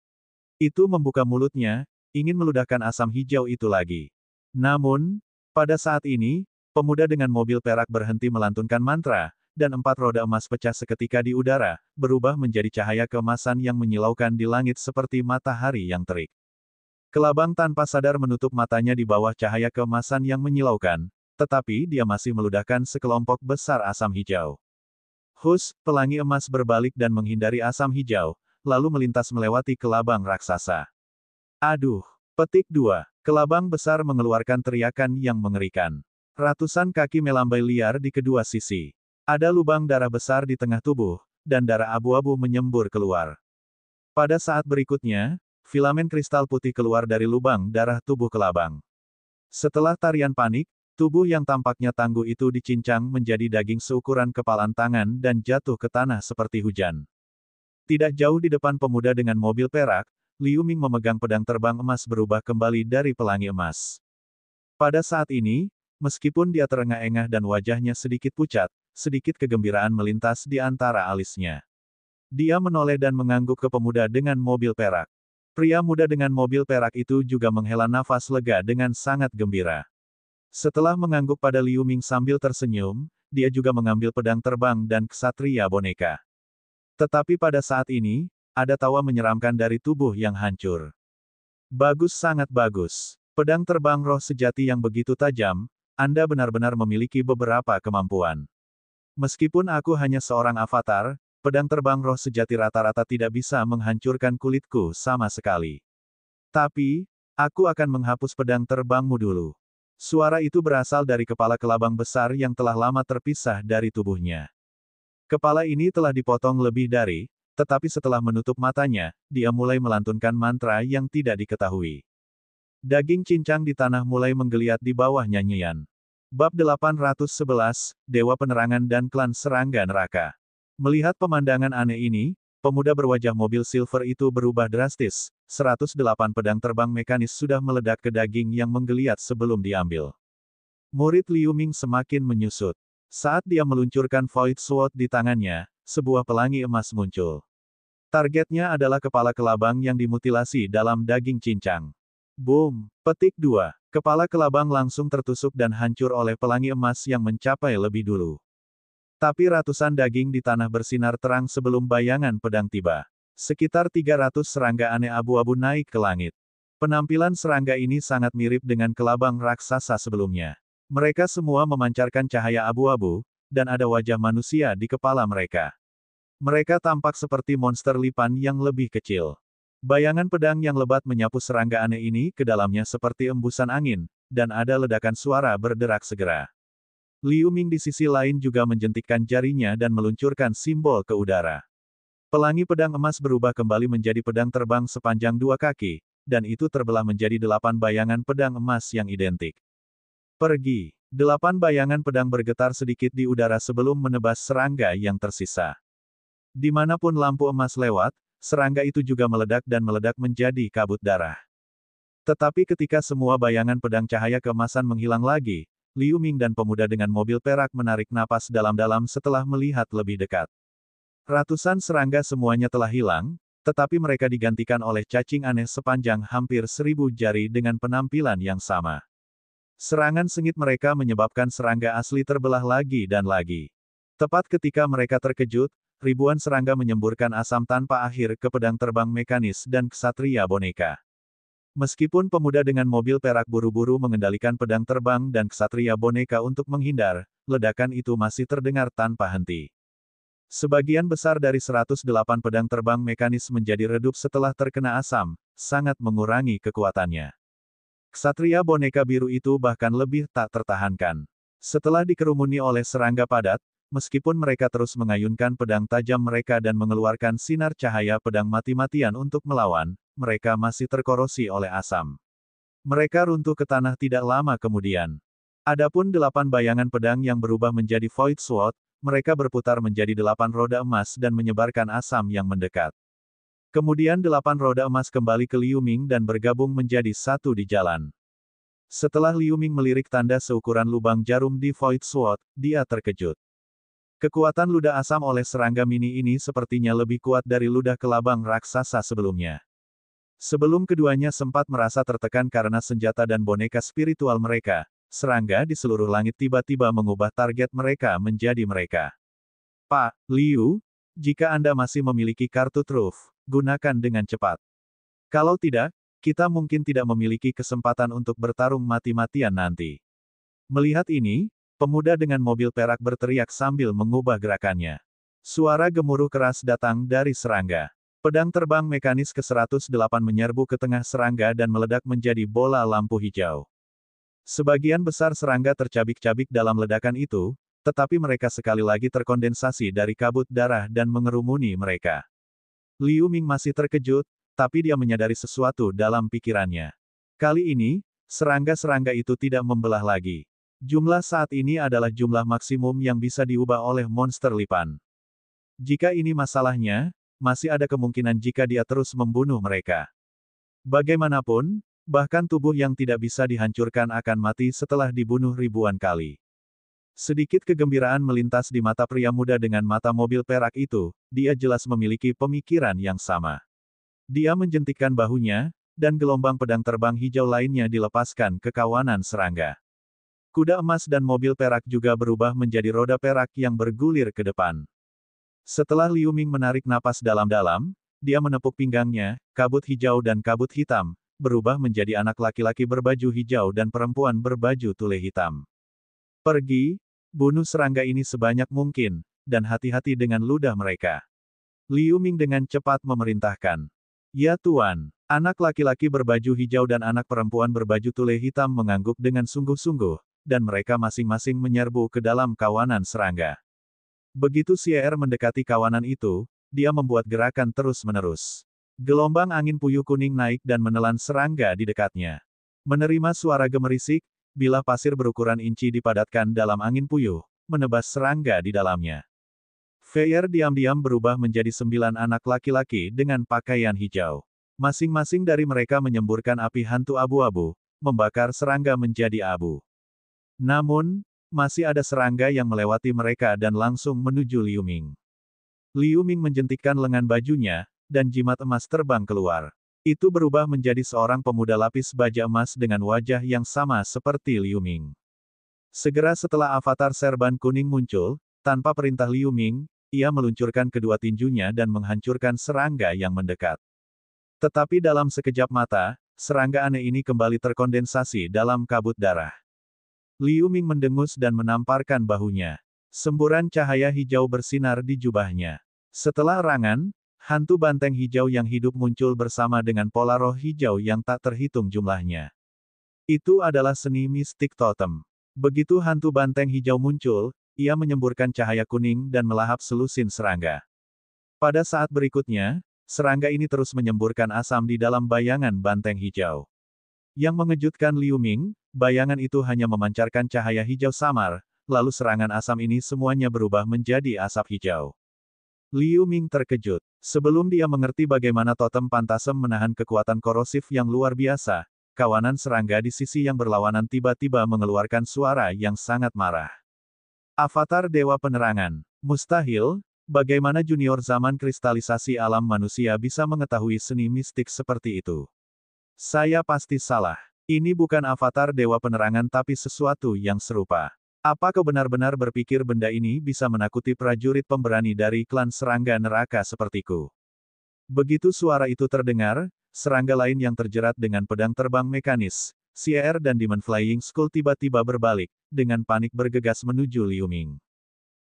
Itu membuka mulutnya, ingin meludahkan asam hijau itu lagi. Namun, pada saat ini, pemuda dengan mobil perak berhenti melantunkan mantra, dan 4 roda emas pecah seketika di udara, berubah menjadi cahaya keemasan yang menyilaukan di langit seperti matahari yang terik. Kelabang tanpa sadar menutup matanya di bawah cahaya keemasan yang menyilaukan, tetapi dia masih meludahkan sekelompok besar asam hijau. Hus, pelangi emas berbalik dan menghindari asam hijau, lalu melintas melewati kelabang raksasa. Aduh! Petik 2. Kelabang besar mengeluarkan teriakan yang mengerikan. Ratusan kaki melambai liar di kedua sisi. Ada lubang darah besar di tengah tubuh, dan darah abu-abu menyembur keluar. Pada saat berikutnya, filamen kristal putih keluar dari lubang darah tubuh kelabang. Setelah tarian panik, tubuh yang tampaknya tangguh itu dicincang menjadi daging seukuran kepalan tangan dan jatuh ke tanah seperti hujan. Tidak jauh di depan pemuda dengan mobil perak, Liu Ming memegang pedang terbang emas berubah kembali dari pelangi emas. Pada saat ini, Meskipun dia terengah-engah dan wajahnya sedikit pucat, sedikit kegembiraan melintas di antara alisnya. Dia menoleh dan mengangguk ke pemuda dengan mobil perak. Pria muda dengan mobil perak itu juga menghela nafas lega dengan sangat gembira. Setelah mengangguk pada Liu Ming sambil tersenyum, dia juga mengambil pedang terbang dan ksatria boneka. Tetapi pada saat ini, ada tawa menyeramkan dari tubuh yang hancur. Bagus, sangat bagus. Pedang terbang roh sejati yang begitu tajam, Anda benar-benar memiliki beberapa kemampuan. Meskipun aku hanya seorang avatar, pedang terbang roh sejati rata-rata tidak bisa menghancurkan kulitku sama sekali. Tapi, aku akan menghapus pedang terbangmu dulu. Suara itu berasal dari kepala kelabang besar yang telah lama terpisah dari tubuhnya. Kepala ini telah dipotong lebih dari, tetapi setelah menutup matanya, dia mulai melantunkan mantra yang tidak diketahui. Daging cincang di tanah mulai menggeliat di bawah nyanyian. Bab 811, Dewa Penerangan dan Klan Serangga Neraka. Melihat pemandangan aneh ini, pemuda berwajah mobil silver itu berubah drastis. 108 pedang terbang mekanis sudah meledak ke daging yang menggeliat sebelum diambil. Murid Liu Ming semakin menyusut. Saat dia meluncurkan Void Sword di tangannya, sebuah pelangi emas muncul. Targetnya adalah kepala kelabang yang dimutilasi dalam daging cincang. Boom! Petik 2. Kepala kelabang langsung tertusuk dan hancur oleh pelangi emas yang mencapai lebih dulu. Tapi ratusan daging di tanah bersinar terang sebelum bayangan pedang tiba. Sekitar 300 serangga aneh abu-abu naik ke langit. Penampilan serangga ini sangat mirip dengan kelabang raksasa sebelumnya. Mereka semua memancarkan cahaya abu-abu, dan ada wajah manusia di kepala mereka. Mereka tampak seperti monster lipan yang lebih kecil. Bayangan pedang yang lebat menyapu serangga aneh ini ke dalamnya seperti embusan angin, dan ada ledakan suara berderak segera. Liu Ming di sisi lain juga menjentikkan jarinya dan meluncurkan simbol ke udara. Pelangi pedang emas berubah kembali menjadi pedang terbang sepanjang 2 kaki, dan itu terbelah menjadi 8 bayangan pedang emas yang identik. Pergi. 8 bayangan pedang bergetar sedikit di udara sebelum menebas serangga yang tersisa. Dimanapun lampu emas lewat, serangga itu juga meledak dan meledak menjadi kabut darah. Tetapi ketika semua bayangan pedang cahaya keemasan menghilang lagi, Liu Ming dan pemuda dengan mobil perak menarik napas dalam-dalam setelah melihat lebih dekat. Ratusan serangga semuanya telah hilang, tetapi mereka digantikan oleh cacing aneh sepanjang hampir 1000 jari dengan penampilan yang sama. Serangan sengit mereka menyebabkan serangga asli terbelah lagi dan lagi. Tepat ketika mereka terkejut, ribuan serangga menyemburkan asam tanpa akhir ke pedang terbang mekanis dan ksatria boneka. Meskipun pemuda dengan mobil perak buru-buru mengendalikan pedang terbang dan ksatria boneka untuk menghindar, ledakan itu masih terdengar tanpa henti. Sebagian besar dari 108 pedang terbang mekanis menjadi redup setelah terkena asam, sangat mengurangi kekuatannya. Ksatria boneka biru itu bahkan lebih tak tertahankan. Setelah dikerumuni oleh serangga padat, meskipun mereka terus mengayunkan pedang tajam mereka dan mengeluarkan sinar cahaya pedang mati-matian untuk melawan, mereka masih terkorosi oleh asam. Mereka runtuh ke tanah tidak lama kemudian. Adapun 8 bayangan pedang yang berubah menjadi Void Sword, mereka berputar menjadi 8 roda emas dan menyebarkan asam yang mendekat. Kemudian 8 roda emas kembali ke Liu Ming dan bergabung menjadi satu di jalan. Setelah Liu Ming melirik tanda seukuran lubang jarum di Void Sword, dia terkejut. Kekuatan ludah asam oleh serangga mini ini sepertinya lebih kuat dari ludah kelabang raksasa sebelumnya. Sebelum keduanya sempat merasa tertekan karena senjata dan boneka spiritual mereka, serangga di seluruh langit tiba-tiba mengubah target mereka menjadi mereka. Pak Liu, jika Anda masih memiliki kartu truf, gunakan dengan cepat. Kalau tidak, kita mungkin tidak memiliki kesempatan untuk bertarung mati-matian nanti. Melihat ini, pemuda dengan mobil perak berteriak sambil mengubah gerakannya. Suara gemuruh keras datang dari serangga. Pedang terbang mekanis ke-108 menyerbu ke tengah serangga dan meledak menjadi bola lampu hijau. Sebagian besar serangga tercabik-cabik dalam ledakan itu, tetapi mereka sekali lagi terkondensasi dari kabut darah dan mengerumuni mereka. Liu Ming masih terkejut, tapi dia menyadari sesuatu dalam pikirannya. Kali ini, serangga-serangga itu tidak membelah lagi. Jumlah saat ini adalah jumlah maksimum yang bisa diubah oleh monster lipan. Jika ini masalahnya, masih ada kemungkinan jika dia terus membunuh mereka. Bagaimanapun, Bahkan tubuh yang tidak bisa dihancurkan akan mati setelah dibunuh ribuan kali. Sedikit kegembiraan melintas di mata pria muda dengan mata mobil perak itu, dia jelas memiliki pemikiran yang sama. Dia menjentikkan bahunya, dan gelombang pedang terbang hijau lainnya dilepaskan ke kawanan serangga. Kuda emas dan mobil perak juga berubah menjadi roda perak yang bergulir ke depan. Setelah Liu Ming menarik napas dalam-dalam, dia menepuk pinggangnya, kabut hijau dan kabut hitam, berubah menjadi anak laki-laki berbaju hijau dan perempuan berbaju tule hitam. Pergi, bunuh serangga ini sebanyak mungkin, dan hati-hati dengan ludah mereka. Liu Ming dengan cepat memerintahkan. Ya Tuan, anak laki-laki berbaju hijau dan anak perempuan berbaju tule hitam mengangguk dengan sungguh-sungguh, dan mereka masing-masing menyerbu ke dalam kawanan serangga. Begitu Xier mendekati kawanan itu, dia membuat gerakan terus-menerus. Gelombang angin puyuh kuning naik dan menelan serangga di dekatnya. Menerima suara gemerisik, bilah pasir berukuran inci dipadatkan dalam angin puyuh, menebas serangga di dalamnya. Feier diam-diam berubah menjadi 9 anak laki-laki dengan pakaian hijau. Masing-masing dari mereka menyemburkan api hantu abu-abu, membakar serangga menjadi abu. Namun, masih ada serangga yang melewati mereka dan langsung menuju Liu Ming. Liu Ming menjentikkan lengan bajunya, dan jimat emas terbang keluar. Itu berubah menjadi seorang pemuda lapis baja emas dengan wajah yang sama seperti Liu Ming. Segera setelah avatar serban kuning muncul, tanpa perintah Liu Ming, ia meluncurkan kedua tinjunya dan menghancurkan serangga yang mendekat. Tetapi dalam sekejap mata, serangga aneh ini kembali terkondensasi dalam kabut darah. Liu Ming mendengus dan menamparkan bahunya. Semburan cahaya hijau bersinar di jubahnya. Setelah erangan, hantu banteng hijau yang hidup muncul bersama dengan pola roh hijau yang tak terhitung jumlahnya. Itu adalah seni mistik totem. Begitu hantu banteng hijau muncul, ia menyemburkan cahaya kuning dan melahap selusin serangga. Pada saat berikutnya, serangga ini terus menyemburkan asam di dalam bayangan banteng hijau. Yang mengejutkan Liu Ming, bayangan itu hanya memancarkan cahaya hijau samar, lalu serangan asam ini semuanya berubah menjadi asap hijau. Liu Ming terkejut. Sebelum dia mengerti bagaimana totem pantasem menahan kekuatan korosif yang luar biasa, kawanan serangga di sisi yang berlawanan tiba-tiba mengeluarkan suara yang sangat marah. Avatar Dewa Penerangan. Mustahil, bagaimana junior zaman kristalisasi alam manusia bisa mengetahui seni mistik seperti itu? Saya pasti salah. Ini bukan avatar Dewa Penerangan tapi sesuatu yang serupa. Apa kau benar-benar berpikir benda ini bisa menakuti prajurit pemberani dari klan serangga neraka sepertiku? Begitu suara itu terdengar, serangga lain yang terjerat dengan pedang terbang mekanis, Xier dan Demon Flying Skull tiba-tiba berbalik, dengan panik bergegas menuju Liu Ming.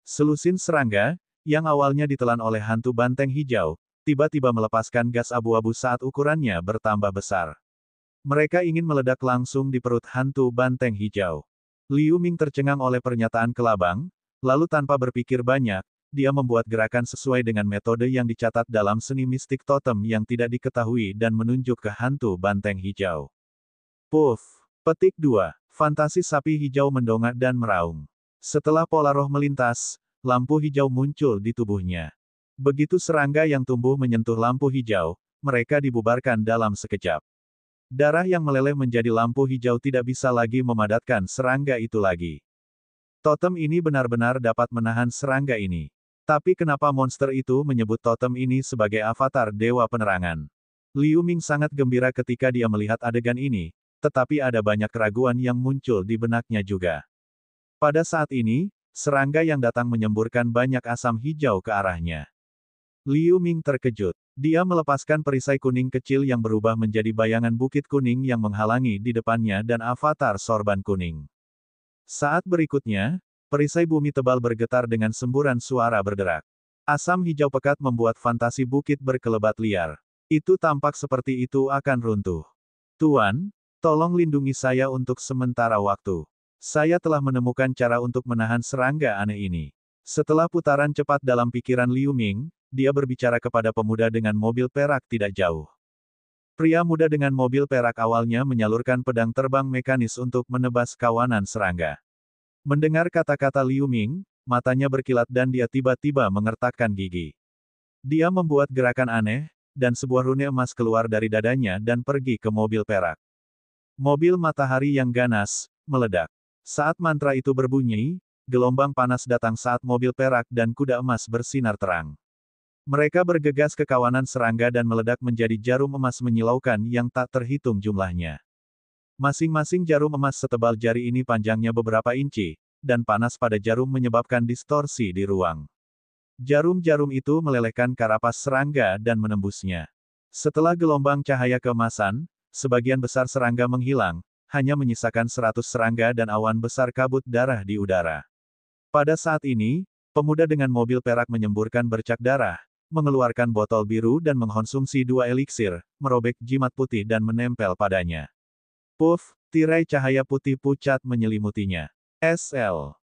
Selusin serangga, yang awalnya ditelan oleh hantu banteng hijau, tiba-tiba melepaskan gas abu-abu saat ukurannya bertambah besar. Mereka ingin meledak langsung di perut hantu banteng hijau. Liu Ming tercengang oleh pernyataan kelabang, lalu tanpa berpikir banyak, dia membuat gerakan sesuai dengan metode yang dicatat dalam seni mistik totem yang tidak diketahui dan menunjuk ke hantu banteng hijau. Puff. Petik 2. Fantasi sapi hijau mendongak dan meraung. Setelah pola roh melintas, lampu hijau muncul di tubuhnya. Begitu serangga yang tumbuh menyentuh lampu hijau, mereka dibubarkan dalam sekejap. Darah yang meleleh menjadi lampu hijau tidak bisa lagi memadatkan serangga itu lagi. Totem ini benar-benar dapat menahan serangga ini. Tapi kenapa monster itu menyebut totem ini sebagai avatar Dewa Penerangan? Liu Ming sangat gembira ketika dia melihat adegan ini, tetapi ada banyak keraguan yang muncul di benaknya juga. Pada saat ini, serangga yang datang menyemburkan banyak asam hijau ke arahnya. Liu Ming terkejut. Dia melepaskan perisai kuning kecil yang berubah menjadi bayangan bukit kuning yang menghalangi di depannya dan avatar sorban kuning. Saat berikutnya, perisai bumi tebal bergetar dengan semburan suara berderak. Asam hijau pekat membuat fantasi bukit berkelebat liar. Itu tampak seperti itu akan runtuh. Tuan, tolong lindungi saya untuk sementara waktu. Saya telah menemukan cara untuk menahan serangga aneh ini. Setelah putaran cepat dalam pikiran Liu Ming, dia berbicara kepada pemuda dengan mobil perak tidak jauh. Pria muda dengan mobil perak awalnya menyalurkan pedang terbang mekanis untuk menebas kawanan serangga. Mendengar kata-kata Liu Ming, matanya berkilat dan dia tiba-tiba mengertakkan gigi. Dia membuat gerakan aneh, dan sebuah rune emas keluar dari dadanya dan pergi ke mobil perak. Mobil matahari yang ganas, meledak. Saat mantra itu berbunyi, gelombang panas datang saat mobil perak dan kuda emas bersinar terang. Mereka bergegas ke kawanan serangga dan meledak menjadi jarum emas menyilaukan yang tak terhitung jumlahnya. Masing-masing jarum emas setebal jari ini panjangnya beberapa inci, dan panas pada jarum menyebabkan distorsi di ruang. Jarum-jarum itu melelehkan karapas serangga dan menembusnya. Setelah gelombang cahaya keemasan, sebagian besar serangga menghilang, hanya menyisakan 100 serangga dan awan besar kabut darah di udara. Pada saat ini, pemuda dengan mobil perak menyemburkan bercak darah, mengeluarkan botol biru dan mengkonsumsi 2 eliksir, merobek jimat putih dan menempel padanya. Puff, tirai cahaya putih pucat menyelimutinya. SL.